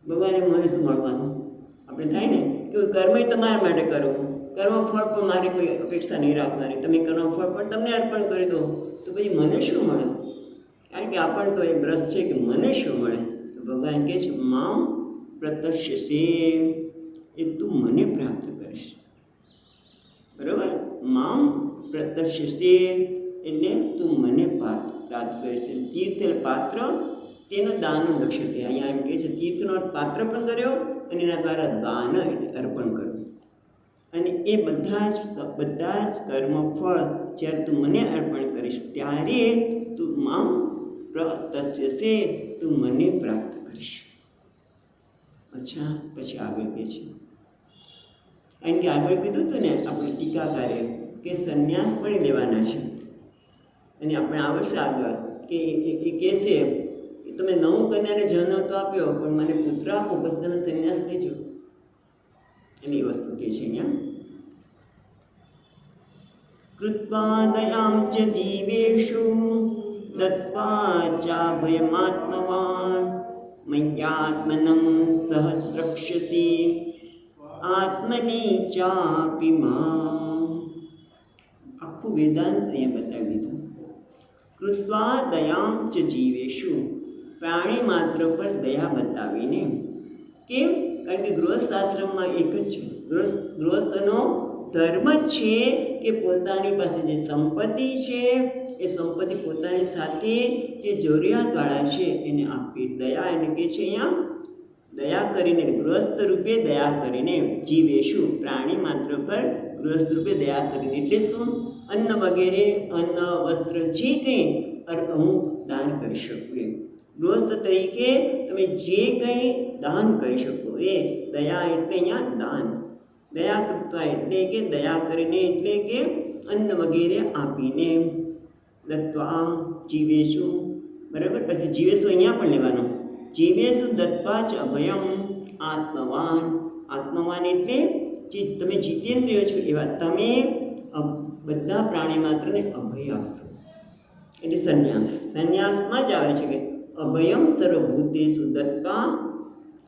ભગવાને મને શું મળવાનું, આપણે થાય ને કે કર્મ તમારા માટે કરો, કર્મફળ પણ મારી કોઈ અપેક્ષા નહીં રાખવાની, તમે કર્મફળ પણ તમને અર્પણ કરી દો તો પછી મને શું મળે, કારણ કે આપણને તો એ બ્રશ છે કે મને શું મળે. તો ભગવાન કહે છે મામ પ્રતસ્યસે, એ તું મને પ્રાપ્ત કરીશ, બરાબર. મામ પ્રતસ્યસે એટલે તું મને પ્રાપ્ત કરીશ. તીર્થ એટલે પાત્ર, તેનું દાનનું લક્ષ્ય છે. અહીંયા એમ કહે છે તીર્થનો પાત્ર પણ કર્યો અને એના દ્વારા દાન એટલે અર્પણ કર્યું. અને એ બધા જ કર્મ ફળ જ્યારે તું મને અર્પણ કરીશ ત્યારે તું મામ પ્રતસ્યસે, તું મને પ્રાપ્ત કરીશ. અચ્છા, પછી આગળ કહે છે, કારણ કે આગળ કીધું હતું ને આપણે ટીકાકારે કે સંન્યાસ પણ લેવાના છે. અને આપણે આવશે આગળ કે એ કહેશે કે તમે 9 કન્યાને જન્મ તો આપ્યો, પણ મને પુત્ર આપો, બસ તમે સંન્યાસ લેજો. એની વસ્તુ કહે છે અહીંયા, કૃત્વા દયાં ચ જીવેષુ દત્વા ચાભયમાત્મવાન મય્યાત્મનં સહ દ્રક્ષ્યસી આત્મની ચાપી મામ. આખું વેદાંત અહીંયા બતાવી દીધું. કૃત્વા દયાં ચ જીવેષુ, પ્રાણી માત્ર પર દયા બતાવીને. કેમ? કારણ કે ગૃહસ્થ આશ્રમમાં એક જ છે, ગૃહસ્થનો ધર્મ જ છે કે પોતાની પાસે જે સંપત્તિ છે એ સંપત્તિ પોતાની સાથે જે જરૂરિયાતવાળા છે એને આપવી. દયા એને કહે છે અહીંયા, દયા કરીને, ગૃહસ્થ રૂપે દયા કરીને. જીવેશું, પ્રાણી માત્ર પર ગૃહસ્થ રૂપે દયા કરીને. એટલે શું? અન્ન વગેરે, અન્ન વસ્ત્ર જે કંઈ હું દાન કરી શકું એમ. ગૃહસ્થ તરીકે તમે જે કંઈ દાન કરી શકો એ દયા. એટલે અહીંયા દાન. દયા કરતા એટલે કે દયા કરીને, એટલે કે અન્ન વગેરે આપીને. દત્વા જીવેશું, બરાબર. પછી જીવેશું અહીંયા પણ લેવાનો. જીવેશું દત્વા ચ અભયમ આત્મવાન. આત્મવાન એટલે જે તમે જીતેન્દ્રિય છો એવા તમે બધા પ્રાણી માત્રને અભય આપશો. એટલે સંન્યાસમાં જ આવે છે કે અભયમ સર્વભૂતેષુ દત્વા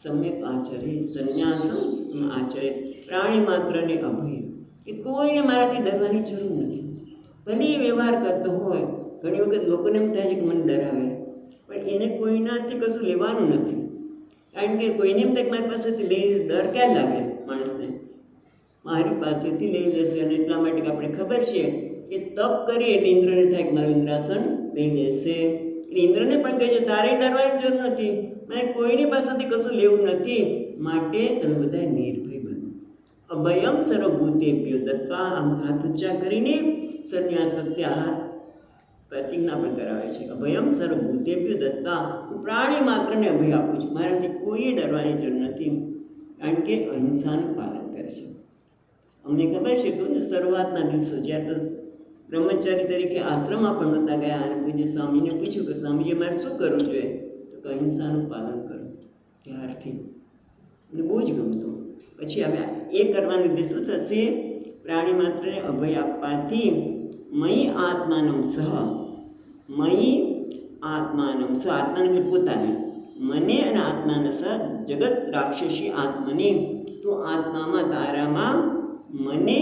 સમ્યક આચરે. સંન્યાસમ આચરે, પ્રાણી માત્રને અભય. કે કોઈને મારાથી ડરવાની જરૂર નથી. ભલે એ વ્યવહાર કરતો હોય, ઘણી વખત લોકોને એમ થાય છે કે મને ડરાવે, પણ એને કોઈનાથી કશું લેવાનું નથી. કારણ કે કોઈને એમ થાય કે મારી પાસેથી લઈ ડર ક્યાં લાગે માણસને, મારી પાસેથી લઈ લેશે. અને એટલા માટે કે આપણે ખબર છે કે તપ કરીએ એટલે ઇન્દ્રને થાય કે મારું ઇન્દ્રાસન લઈ લેશે. એટલે ઇન્દ્રને પણ કહે છે તારે ડરવાની જરૂર નથી, મને કોઈની પાસેથી કશું લેવું નથી, માટે તમે બધા નિર્ભય બનો. અભયમ સર્વભૂતેભ્યો દત્વા. આમ હાથ ઊંચા કરીને સંન્યાસ વખતે આ પ્રતિજ્ઞા પણ કરાવે છે. અભયમ સર્વભૂતેભ્યો દત્તા, હું પ્રાણી માત્રને અભય આપું છું, મારાથી કોઈ ડરવાની જરૂર નથી. કારણ કે અહિંસાનું પાલન કરે છે. અમને ખબર છે કે શરૂઆતના દિવસો જ્યારે તો બ્રહ્મચારી તરીકે આશ્રમમાં પણ નહોતા ગયા, અને પૂજ્ય સ્વામીને પૂછ્યું કે સ્વામીજી મારે શું કરવું જોઈએ? તો અહિંસાનું પાલન કરો. ત્યારથી મને બહુ જ ગમતું. પછી હવે એ કરવાને લીધે શું થશે? પ્રાણી માત્રને અભય આપવાથી મયી આત્માનમ સહ, મયી આત્માનમ સહ, આત્માને પોતાને, મને અને આત્માને સહ જગત રાક્ષસી આત્મને, તો આત્મામાં તારામાં મને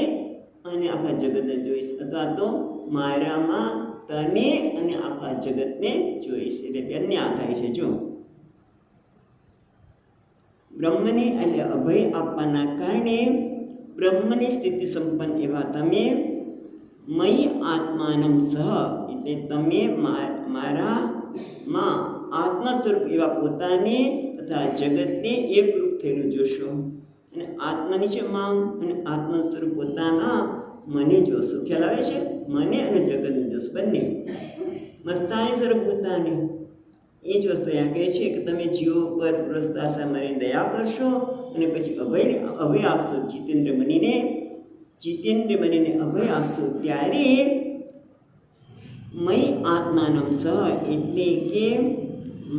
અને આખા જગતને જોઈશ, અથવા તો મારામાં તને અને આખા જગતને જોઈશ. એટલે બંને આ થાય છે. જો બ્રહ્મને એટલે અભય આપવાના કારણે બ્રહ્મની સ્થિતિ સંપન્ન એવા તમે મયી આત્માનમ સહ, એટલે તમે મારામાં આત્મ સ્વરૂપ એવા પોતાને તથા જગતને એકરૂપ થયેલું જોશો. અને આત્માની છે મામ, અને આત્મ સ્વરૂપ પોતાના મને જોશો. ખ્યાલ આવે છે? મને અને જગતને જોશો, બંને. મસ્તાની સર્વભૂતાની, એ જ વસ્તુ અહીંયા કહે છે કે તમે જીવો પર પુરસ્તા મારી દયા કરશો, અને પછી અભય આપશો. જીતેન્દ્ર બનીને અભય આપશો, ત્યારે મય આત્માનમ સહ, એટલે કે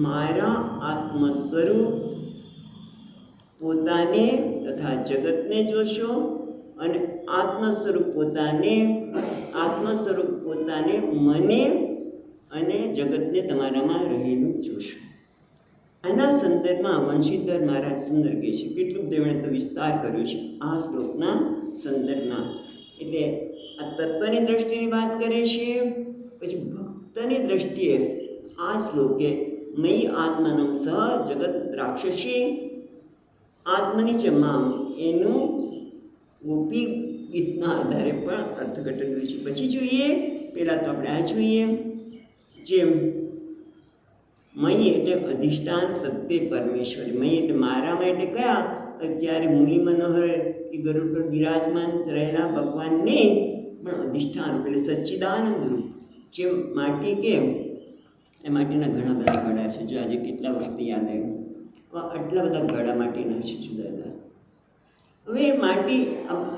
મારા આત્મ સ્વરૂપ પોતાને તથા જગતને જોશો, અને આત્મ સ્વરૂપ પોતાને મને અને જગતને તમારામાં રહેલું જોશો. આના સંદર્ભમાં વંશીધર મહારાજ સુંદર કહે છે. કેટલું તેમણે તો વિસ્તાર કર્યો છે આ શ્લોકના સંદર્ભમાં. એટલે આ તત્વની દ્રષ્ટિની વાત કરે છે, પછી ભક્તની દ્રષ્ટિએ આ શ્લોકે મયી આત્માનમ સહ જગત રાક્ષસી આત્મની છે મામ, એનું ગોપી ગીતના આધારે પણ અર્થઘટન કર્યું છે. પછી જોઈએ, પહેલાં તો આપણે આ જોઈએ, જેમ મયી એટલે અધિષ્ઠાન તત્વે પરમેશ્વરી. મયી એટલે મારામાં, એટલે કયા? અત્યારે મુરલી મનોહર કે ગરુડ પર બિરાજમાન રહેલા ભગવાનને પણ અધિષ્ઠાન રૂપ એટલે સચ્ચિદાનંદ રૂપ. જેમ માટી કેમ એ માટીના ઘણા બધા ઘડા છે. જો આજે કેટલા વખતે યાદ આવ્યું, આટલા બધા ઘડા માટીના છે જુદા જુદા. હવે માટી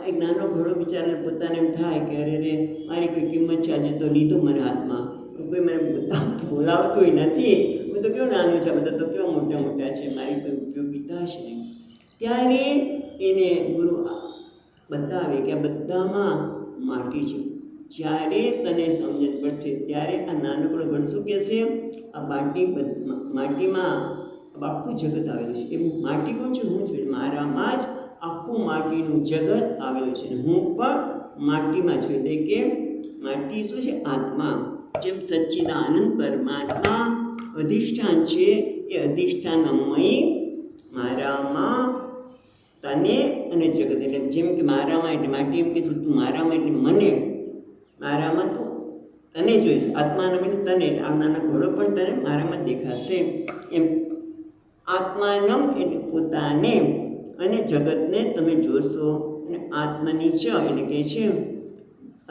એક નાનો ઘડો બિચારાને પોતાને એમ થાય કે અરે રે મારી કોઈ કિંમત છે, આજે તો લીધું મને હાથમાં, કોઈ મને બોલાવતું નથી, હું તો કેવું નાનું છે, બધા તો કેવા મોટા મોટા છે, મારી કોઈ ઉપયોગિતા છે નહીં. ત્યારે એને ગુરુ બતાવે કે આ બધામાં માટી છે. જ્યારે તને સમજણ પડશે ત્યારે આ નાનકડો ઘડ શું કહેશે, આ માટીમાં આખું જગત આવેલું છે. એ માટી કોણ છે? હું છું. મારામાં જ આખું માટીનું જગત આવેલું છે. હું પણ માટીમાં છું. એટલે કે માટી શું છે? આત્મા. જેમ સચ્ચિદાનંદ પરમાત્મા અધિષ્ઠાન છે, એ અધિષ્ઠાનમય મારામાં તને અને જગત. એટલે જેમ કે મારામાં એટલે માટી એમ કે તું મારામાં એટલે મને, મારામાં તો તને જોઈશ. આત્માના મને તને, આ નાના ઘોડો પણ તને મારામાં દેખાશે. એમ આત્માનમ એટલે પોતાને અને જગતને તમે જોશો. અને આત્મની ચ એટલે કે છે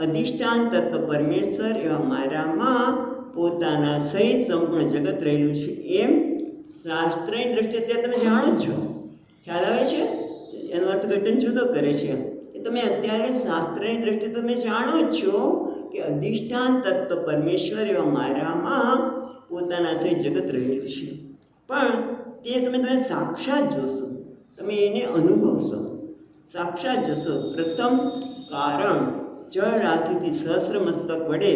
અધિષ્ઠાન તત્વ પરમેશ્વર એવા મારામાં પોતાના સહિત સંપૂર્ણ જગત રહેલું છે. એમ શાસ્ત્રની દ્રષ્ટિએ અત્યારે તમે જાણો જ છો. ખ્યાલ આવે છે? એનો અર્થઘટન જુદો કરે છે કે તમે અત્યારે શાસ્ત્રની દ્રષ્ટિએ તમે જાણો જ છો કે અધિષ્ઠાન તત્વ પરમેશ્વર એવા મારામાં પોતાના સહિત જગત રહેલું છે. પણ તે સમયે તમે સાક્ષાત જોશો, તમે એને અનુભવશો, સાક્ષાત જોશો. પ્રથમ કારણ જળ રાશિથી સહસ્ર મસ્તક વડે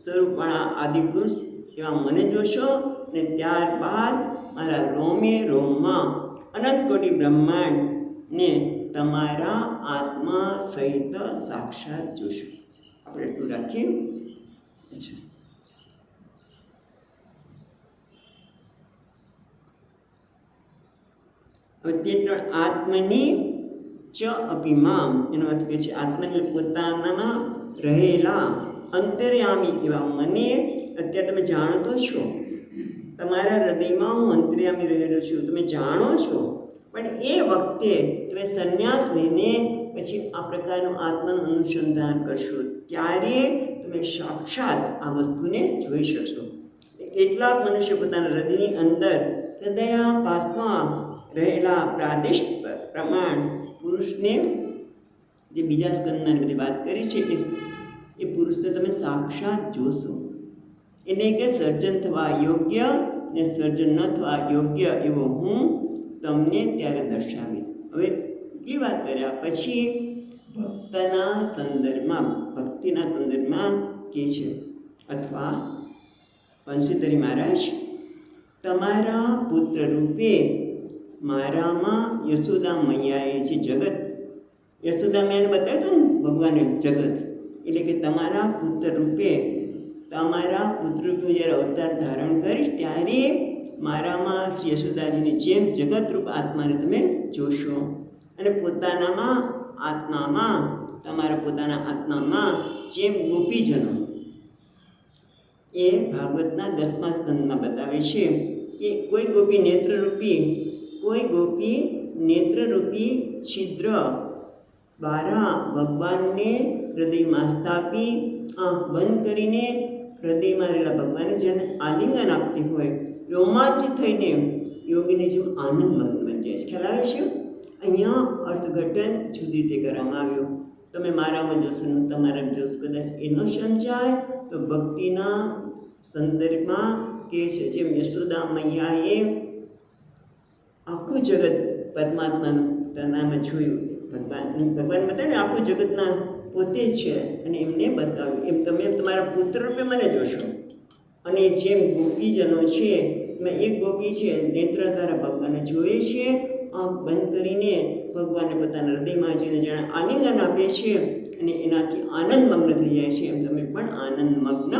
સ્વરૂપણા આદિપુરુષ એવા મને જોશો. અને ત્યારબાદ મારા રોમે રોમમાં અનંત કોટી બ્રહ્માંડને તમારા આત્મા સહિત સાક્ષાત જોશો. આપણે એટલું રાખીએ. અચ્છા, હવે તે ત્રણ આત્મની ચ અભિમામ એનો અર્થ કહે છે આત્મને પોતાનામાં રહેલા અંતર્યામી એવા મને અત્યારે તમે જાણો તો છો. તમારા હૃદયમાં હું અંતર્યામી રહેલો છું, તમે જાણો છો. પણ એ વખતે તમે સંન્યાસ લઈને પછી આ પ્રકારનું આત્માનું અનુસંધાન કરશો, ત્યારે તમે સાક્ષાત આ વસ્તુને જોઈ શકશો. કેટલાક મનુષ્ય પોતાના હૃદયની અંદર હૃદયાકાશમાં રહેલા પ્રાદેશ પ્રમાણ પુરુષને, જે બીજા સ્કંદમાં બધી વાત કરી છે, એ પુરુષને તમે સાક્ષાત જોશો. એટલે કે સર્જન થવા યોગ્ય ને સર્જન ન થવા યોગ્ય એવો હું તમને ત્યારે દર્શાવીશ. હવે એટલી વાત કર્યા પછી ભક્તના સંદર્ભમાં, ભક્તિના સંદર્ભમાં કહે છે, અથવા વંશીધરી મહારાજ તમારા પુત્ર રૂપે મારામાં યશોદા મૈયાએ જે જગત, યશોદા મૈયાને બતાવ્યું હતું ને ભગવાને જગત, એટલે કે તમારા પુત્ર રૂપે, તમારા પુત્ર રૂપે જ્યારે અવતાર ધારણ કરીશ ત્યારે મારામાં શ્રી યશોદાજીની જેમ જગતરૂપ આત્માને તમે જોશો. અને પોતાનામાં આત્મામાં, તમારા પોતાના આત્મામાં જેમ ગોપીજનો, એ ભાગવતના 10મા સ્કંદમાં બતાવે છે કે કોઈ ગોપી નેત્રરૂપી છિદ્ર દ્વારા ભગવાનને હૃદયમાં સ્થાપી આંખ બંધ કરીને હૃદયમાં રહેલા ભગવાનને જેને આલિંગન આપતી હોય, રોમાંચિત થઈને યોગીની જેમ આનંદમગ્ન બની જાય છે. ખ્યાલ આવે છે? અહીંયા અર્થઘટન જુદી રીતે કરવામાં આવ્યું. તમે મારામાં જોશો, હું તમારા જોશો. કદાચ એનો સમજાય તો ભક્તિના સંદર્ભમાં કહે છે જેમ યશોદા મૈયાએ આખું જગત પરમાત્માનું પોતાનામાં જોયું, ભગવાન બતાવે ને આખું જગતના પોતે છે અને એમને બતાવ્યું, એમ તમે તમારા પુત્ર રૂપે મને જોશો. અને જેમ ગોપીજનો છે, એમાં એક ગોપી છે નેત્ર દ્વારા ભગવાનને જોવે છે, આંખ બંધ કરીને ભગવાનને પોતાના હૃદયમાં જોઈને જાણે આલિંગન આપે છે અને એનાથી આનંદમગ્ન થઈ જાય છે. એમ તમે પણ આનંદમગ્ન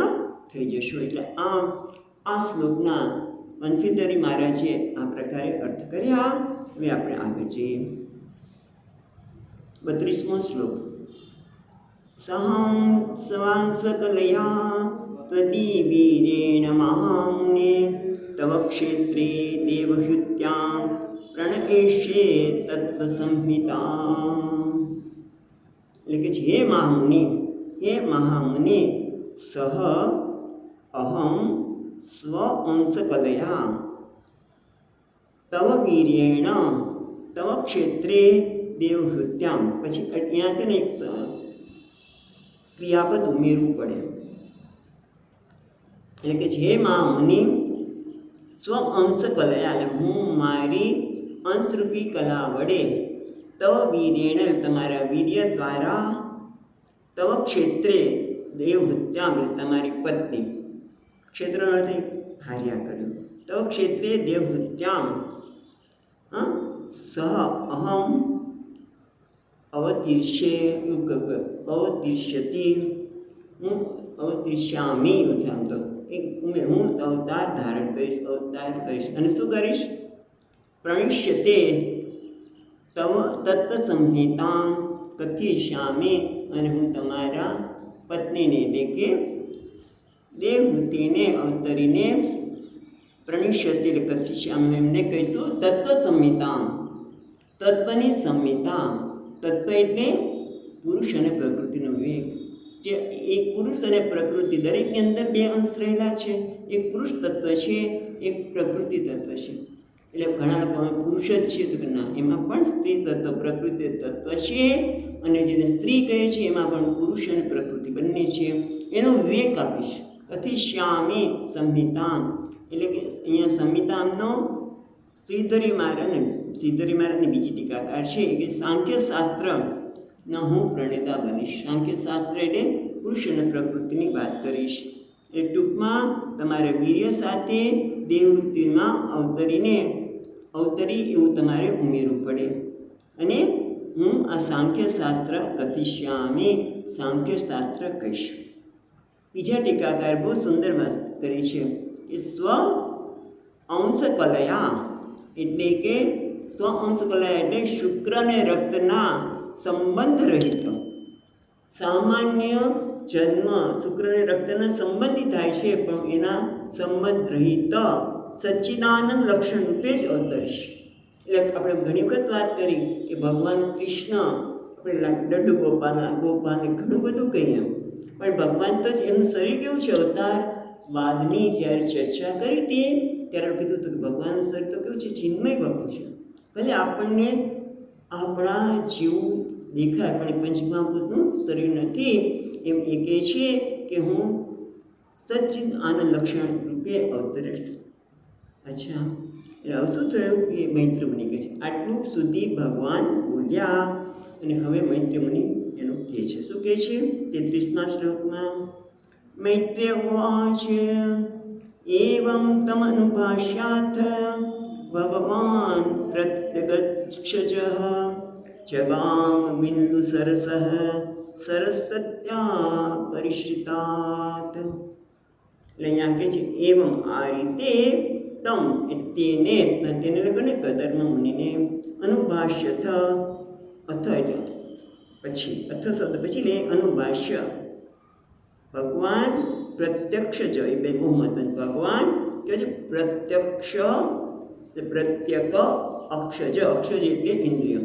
થઈ જશો. એટલે આ શ્લોકના વંશીધરી મહારાજે આ પ્રકારે અર્થ કર્યા. હવે આપણે આગળ જઈએ. 32મો શ્લોક. સહં સવાંસકલયા ત્વદીવીરેણ મહામુને તવ ક્ષેત્રે દેવહૃત્યાં પ્રણએષ્યે તત્વસંહિતા. એટલે કે હે મહામુનિ સહ અહમ સ્વ અંશકલયા તવ વીર્યેણ તવ ક્ષેત્રે દેવહૃત્યામ. પછી અહીંયા છે ને એક ક્રિયાપદ ઉમેરવું પડે. એટલે કે હે મહામુનિ સ્વ અંશ કલયા, એટલે હું મારી અંશરૂપી કલા વડે તવ વીર્યેણ તમારા વીર્ય દ્વારા તવ ક્ષેત્રે દેવહત્યામ તમારી પત્ની, ક્ષેત્રનો અર્થ ભાર્યા કર્યું, તવ ક્ષેત્રે દેવહત્યામ સહ અહમ અવતિષ્યતિ હું અવતિષ્યામી આમ તો હું અવતાર ધારણ કરીશ, અને શું કરીશ? પ્રણિષ્યતે તવ તત્વ સંહિતા કથિષ્યામી, અને હું તમારા પત્નીને એટલે કે દેવહૂતિને અવતરીને પ્રણિષ્યતે એટલે કથિષ્યામી એમને કહીશું તત્વ સંહિતા, તત્વની સંહિતા. તત્વ એટલે પુરુષ અને પ્રકૃતિનો વિવેક. જે એક પુરુષ અને પ્રકૃતિ દરેકની અંદર બે અંશ રહેલા છે. એક પુરુષ તત્વ છે, એક પ્રકૃતિ તત્વ છે. એટલે ઘણા લોકો પુરુષ જ છે તો કે ના, એમાં પણ સ્ત્રી તત્વ પ્રકૃતિ તત્વ છે, અને જેને સ્ત્રી કહે છે એમાં પણ પુરુષ અને પ્રકૃતિ બંને છે. એનો વિવેક આપીશ. કથિષ્યામી સંહિતામ, એટલે કે અહીંયા સંહિતામનો શ્રીધરી મહારાજની બીજી ટીકાકાર છે કે સાંખ્ય શાસ્ત્રના હું પ્રણેતા બનીશ. સાંખ્ય શાસ્ત્ર એટલે પુરુષ અને પ્રકૃતિની વાત કરીશ. એટલે ટૂંકમાં તમારે વીર્ય સાથે દેવહૂતિમાં અવતરી એવું તમારે ઉમેરવું પડે. અને હું આ સાંખ્ય શાસ્ત્ર કથિષ્યામી, સાંખ્ય શાસ્ત્ર કહીશ. બીજા ટીકાકાર બહુ સુંદર વાત કરી છે કે સ્વ અંશ કલયા, એટલે કે સ્વ અંશ કલયા એટલે શુક્ર અને રક્તના સંબંધ રહિત. સામાન્ય જન્મ શુક્ર અને રક્તના સંબંધી થાય છે, પણ એના સંબંધ રહિત સચ્ચિદાનંદ લક્ષણ રૂપે જ અવતરીશ. એટલે આપણે ઘણી વખત વાત કરી કે ભગવાન કૃષ્ણ આપણે લડ્ડુ ગોપાલને ઘણું બધું કહીએ, પણ ભગવાન તો જ એમનું શરીર કેવું છે? અવતાર વાદની જ્યારે ચર્ચા કરી હતી ત્યારે કીધું હતું કે ભગવાનનું શરીર તો કેવું છે? ચિન્મય વસ્તુ છે. ભલે આપણને આપણા જેવું દેખાય, પણ પંચમહાભૂતનું શરીર નથી. એમ એ કહે છે કે હું સચ્ચિદ આનંદ લક્ષણ રૂપે અવતરીશ. અચ્છા, એટલે હવે શું થયું કે મૈત્રી મુનિ કહે છે આટલું સુધી ભગવાન બોલ્યા, અને હવે મૈત્રી મુનિ એનું કહે છે. શું કહે છે 33મા શ્લોકમાં? મૈત્રેય ઉવાચ એવં તમનુભાષ્યાથ ભગવાન પ્રત્યગચ્છજ જગામ બિંદુ સરસઃ સરસ્વત્યા પરિશ્રિતાત. એટલે અહીંયા કહે છે એવમ આ રીતે તેને લગને કદર્મ મુનિને અનુભાષ્યથ, અથ એટલે પછી, અથ શબ્દ પછી લે અનુભાષ્ય. ભગવાન પ્રત્યક્ષ જ એ બે બહુ મહત્વનું. ભગવાન કહે છે પ્રત્યક્ષ, પ્રત્યક અક્ષજ, અક્ષજ એટલે ઇન્દ્રિય.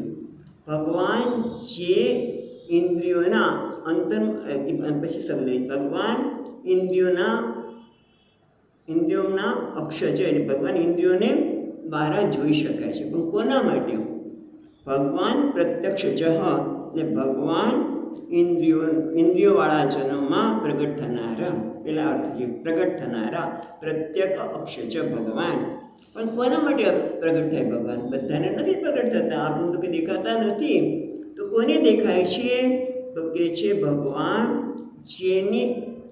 ભગવાન જે ઇન્દ્રિયોના અંતર પછી શબ્દ ભગવાન ઇન્દ્રિયોના અક્ષજ એટલે ભગવાન ઇન્દ્રિયોને દ્વારા જોઈ શકાય છે. પણ કોના માટે? ભગવાન પ્રત્યક્ષ જ એટલે ભગવાન ઇન્દ્રિયોવાળા જન્મમાં પ્રગટ થનારા, પેલા અર્થ જે પ્રગટ થનારા પ્રત્યેક અક્ષજ ભગવાન. પણ કોના માટે પ્રગટ થાય ભગવાન? બધાને નથી પ્રગટ થતા, આપણને તો કંઈ દેખાતા નથી. તો કોને દેખાય છે? તો કે છે ભગવાન જેની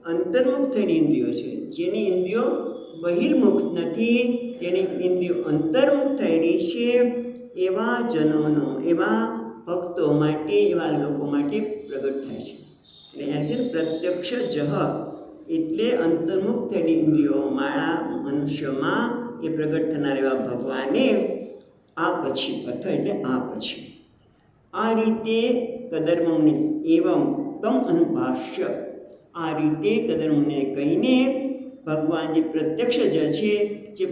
અંતર્મુખ થયેલી ઇન્દ્રિયો છે, જેની ઇન્દ્રિયો બહિર્મુખ નથી, જેની ઇન્દ્રિયો અંતર્મુખ થયેલી છે, એવા જનોનો, એવા ભક્તો માટે, એવા લોકો માટે પ્રગટ થાય છે. એટલે અહીંયા છે પ્રત્યક્ષ જહ એટલે અંતર્મુખ થયેલી ઇન્દ્રિયોમાં મનુષ્યમાં એ પ્રગટ થનાર એવા ભગવાને આ પછી, અથવા એટલે આ પછી આ રીતે કદર્મને એવમ તમ અનુભાષ્ય, આ રીતે કદર્મને કહીને ભગવાન જે પ્રત્યક્ષ જ છે, જે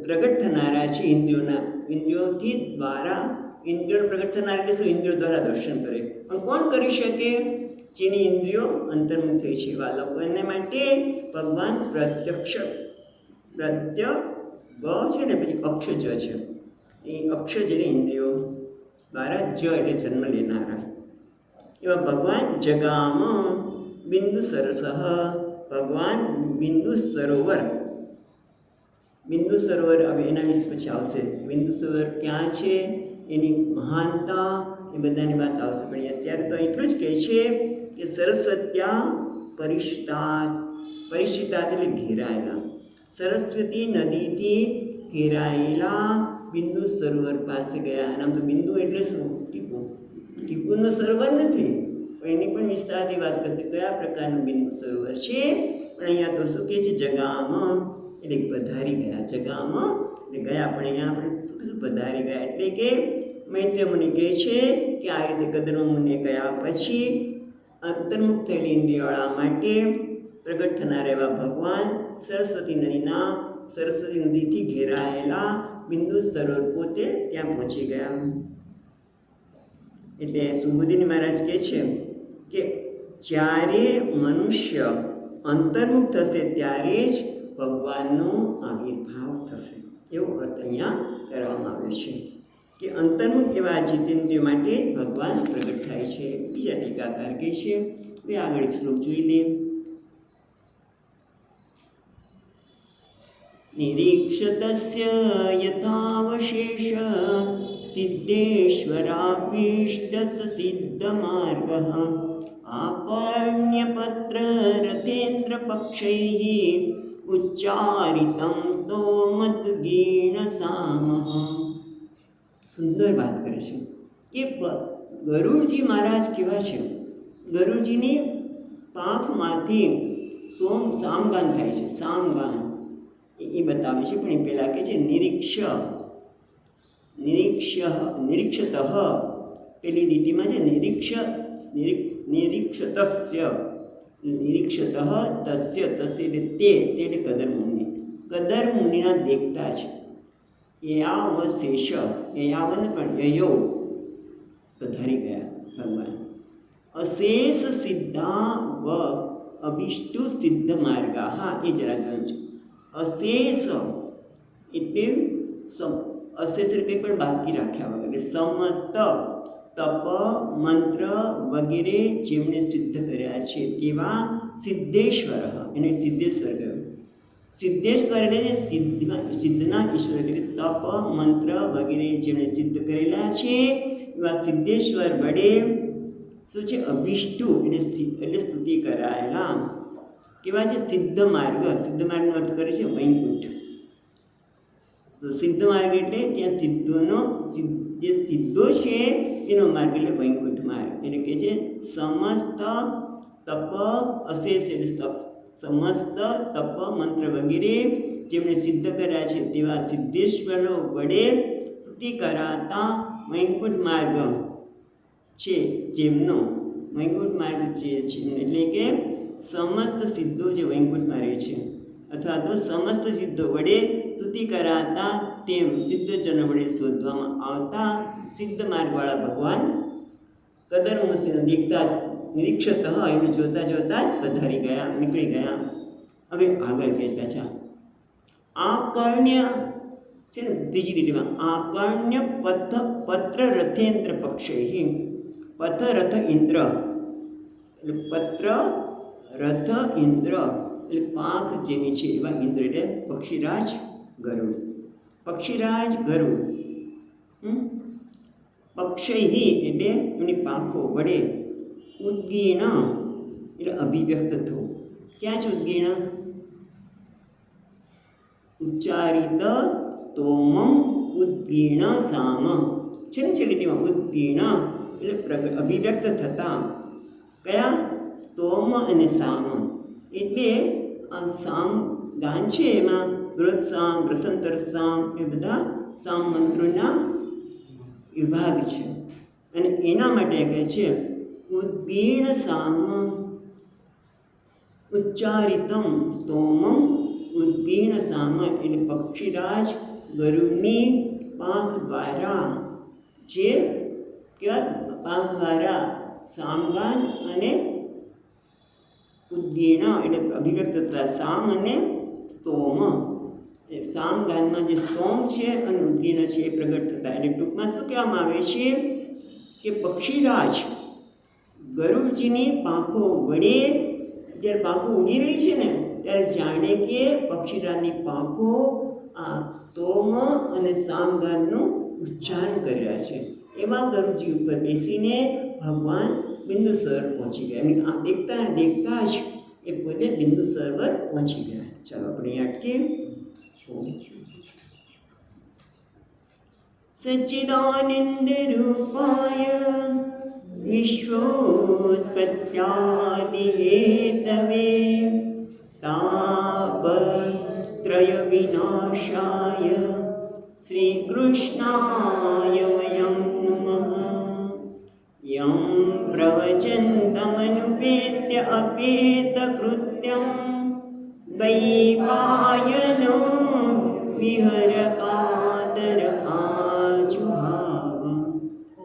પ્રગટ થનારા છે ઇન્દ્રિયોથી દ્વારા, ઇન્દ્રિયો પ્રગટ થનાર એટલે શું? ઇન્દ્રિયો દ્વારા દર્શન કરે. પણ કોણ કરી શકે? જેની ઇન્દ્રિયો અંતર્મુખ થઈ છે એવા લોકોને માટે ભગવાન પ્રત્યક્ષ પ્રત્ય ગ છે ને પછી અક્ષ જ છે. એ અક્ષ જેને ઇન્દ્રિયો દ્વારા જ એટલે જન્મ લેનારા એવા ભગવાન જગામ બિંદુ સરસઃ. ભગવાન બિંદુ સરોવર હવે એના વિશે પછી આવશે. બિંદુ સરોવર ક્યાં છે, એની મહાનતા, એ બધાની વાત આવશે. પણ અત્યારે તો એટલું જ કહે છે કે સરસ્વત્યા પરિષ્ઠિતાત એટલે ઘેરાયેલા, સરસ્વતી નદીથી ઘેરાયેલા બિંદુ સરોવર પાસે ગયા. અને આમ તો બિંદુ એટલે શું? ટીપું. ટીપુનો સરોવર નથી, પણ એની પણ વિસ્તારથી વાત કરશે કયા પ્રકારનું બિંદુ સરોવર છે. પણ અહીંયા તો શું કહે છે? જગામ એટલે પધારી ગયા. જગામ એટલે ગયા, પણ અહીંયા આપણે શું પધારી ગયા એટલે કે મૈત્રેય મુનિ કહે છે કે આ રીતે કદર્મ મુનિએ કહ્યા પછી અંતર્મુખ થયેલી ઇન્દ્રિયોવાળા માટે પ્રગટ થનારા એવા ભગવાન સરસ્વતી નદીથી ઘેરાયેલા બિંદુ સરોવર પોતે ત્યાં પહોંચી ગયા. એટલે સુબુદ્ધિની મહારાજ કહે છે કે જ્યારે મનુષ્ય અંતર્મુખ થશે ત્યારે જ ભગવાનનો આવિર્ભાવ થશે, એવો અર્થ અહીંયા કરવામાં આવ્યો છે કે અંતર્મુખ એવા જીતેન્દ્રિયો માટે ભગવાન પ્રગટ થાય છે. બીજા ટીકાકાર કહે છે, હવે આગળ એક શ્લોક જોઈ લે. નિરીક્ષતસ્ય યથાવશેષ સિદ્ધેશ્વરાભીષ્ટત સિદ્ધમાર્ગઃ આકર્ણ્યપત્ર રથેન્દ્ર પક્ષૈઃ ઉચ્ચારિતં સ્તોમદ્ગીણસામઃ. સુંદર વાત કરે છે કે ગરુડજી મહારાજ કેવા છે? ગરુડજીની પાંખમાંથી સામગાન થાય છે. સામગાન એ બતાવે છે, પણ એ પહેલાં કહે છે નિરીક્ષત પેલી લીટીમાં છે નિરીક્ષતસ્ય તસ્ય એટલે તે કદર મુનિ, કદર મુનિના દેખતા છે. યયાવશેષ યયાવન પણ યયો પધારી ગયા ભગવાન. અશેષ સિદ્ધા વ અભિષ્ટુ સિદ્ધ માર્ગા. હા, એ જરા જોયું છે. અશેષ એટલે અશેષ કંઈ પણ બાકી રાખ્યા વગર, સમસ્ત તપ મંત્ર વગેરે જેમણે સિદ્ધ કર્યા છે તેવા સિદ્ધેશ્વર, એને સિદ્ધેશ્વર કહ્યું. સિદ્ધેશ્વર એટલે સિદ્ધના ઈશ્વર એટલે કે તપ મંત્ર વગેરે જેમણે સિદ્ધ કરેલા છે એવા સિદ્ધેશ્વર વડે શું છે? અભિષ્ટુ એટલે સ્તુતિ કરાયેલા કેવા છે? સિદ્ધ માર્ગનો અર્થ કરે છે વૈકુંઠ. તો સિદ્ધ માર્ગ એટલે જ્યાં જે સિદ્ધો છે એનો માર્ગ એટલે વૈકુંઠ માર્ગ. એટલે કે છે સમસ્ત તપ અશેષ એટલે સમસ્ત તપ મંત્ર વગેરે જેમણે સિદ્ધ કર્યા છે તેવા સિદ્ધેશ્વરો વડે સ્તુતિ કરાતા વૈકુંઠ માર્ગ છે જેમનો, વૈકુંઠ માર્ગ છે એટલે કે સમસ્ત સિદ્ધો જે વૈકુંઠમાં રહે છે, અથવા તો સમસ્ત સિદ્ધો વડે સ્તુતિ કરાતા તેમ સિદ્ધજનો વડે શોધવામાં આવતા સિદ્ધ માર્ગવાળા ભગવાન કદર મુનિને દેખતા નિરીક્ષત એને જોતા જોતા જ પધારી ગયા, નીકળી ગયા. હવે આગળ કહે પાછા આકર્ણ્ય છે ને ત્રીજી લીટીમાં આકર્ણ્ય પત્ર રથેન્દ્ર પક્ષૈ. પથ રથ ઇન્દ્ર એટલે પત્ર રથ ઇન્દ્ર એટલે પાંખ જેની છે એવા ઇન્દ્ર એટલે પક્ષીરાજ ગરુડ. પક્ષીરાજ ગરુડ પક્ષૈ એટલે એમની પાંખો વડે ઉદ્ગીર્ણ એટલે અભિવ્યક્ત થવું. ક્યાં છે ઉદ્ગીર્ણ? ઉચ્ચારિત સ્તોમમ ઉદ્ગીર્ણ સામ છે ને લીટીમાં ઉદ્ગીર્ણ એટલે અભિવ્યક્ત થતા કયા? સ્તોમ અને સામ. એટલે આ સામ ગાન છે એમાં વૃત સામ પ્રથંતર સામ એ બધા સામ મંત્રોના વિભાગ છે. અને એના માટે કહે છે ઉદ્ગીર્ણ સામ ઉચ્ચારિતમ સ્તોમમ ઉદ્ગીર્ણ સામ એટલે પક્ષીરાજ ગરુડની પાંખ દ્વારા જે પાંખ દ્વારા સામગાન અને ઉદ્ગીર્ણ એટલે અભિવ્યક્ત થતા સામ અને સ્તોમ. એ સામગાનમાં જે સ્તોમ છે અને ઉદ્ગીર્ણ છે એ પ્રગટ થતા. એટલે ટૂંકમાં શું કહેવામાં આવે છે કે પક્ષીરાજ ગરુડજીની પાંખો વડે જ્યારે પાંખો ઉડી રહી છે ને ત્યારે જાણે કે પક્ષીરાજની પાંખો આ સ્તોમ અને સામગાનનું ઉચ્ચારણ કરી રહ્યા છે. એમાં ગરુડજી ઉપર બેસીને ભગવાન બિંદુસર પહોંચી ગયા. એમ આ દેખતા જ એ પોતે બિંદુસર પર પહોંચી ગયા. ચાલો આપણે અહીંયા અટકીએ. સચ્ચિદાનંદ રૂપાય વિશ્વોત્પત્યાદિ હેતવે તાપત્રય વિનાશાય શ્રી કૃષ્ણાય વયં નમઃ. યં પ્રવચन्तમનુપેત્ય અપેતકૃત્યં વૈપાયનો વિહરકાદર આજુહાવ.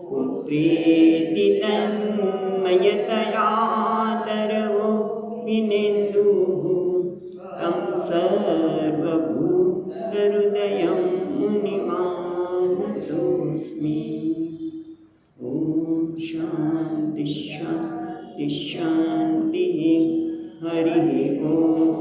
પુત્રેતિ તન્મયતયાતરવો વિનેન્દુઃ तं સર્વભૂતહૃદયં મુનિમાનતોऽસ્મિ. ઓમ શાંતિ શાંતિ શાંતિ. હરિ ઓમ.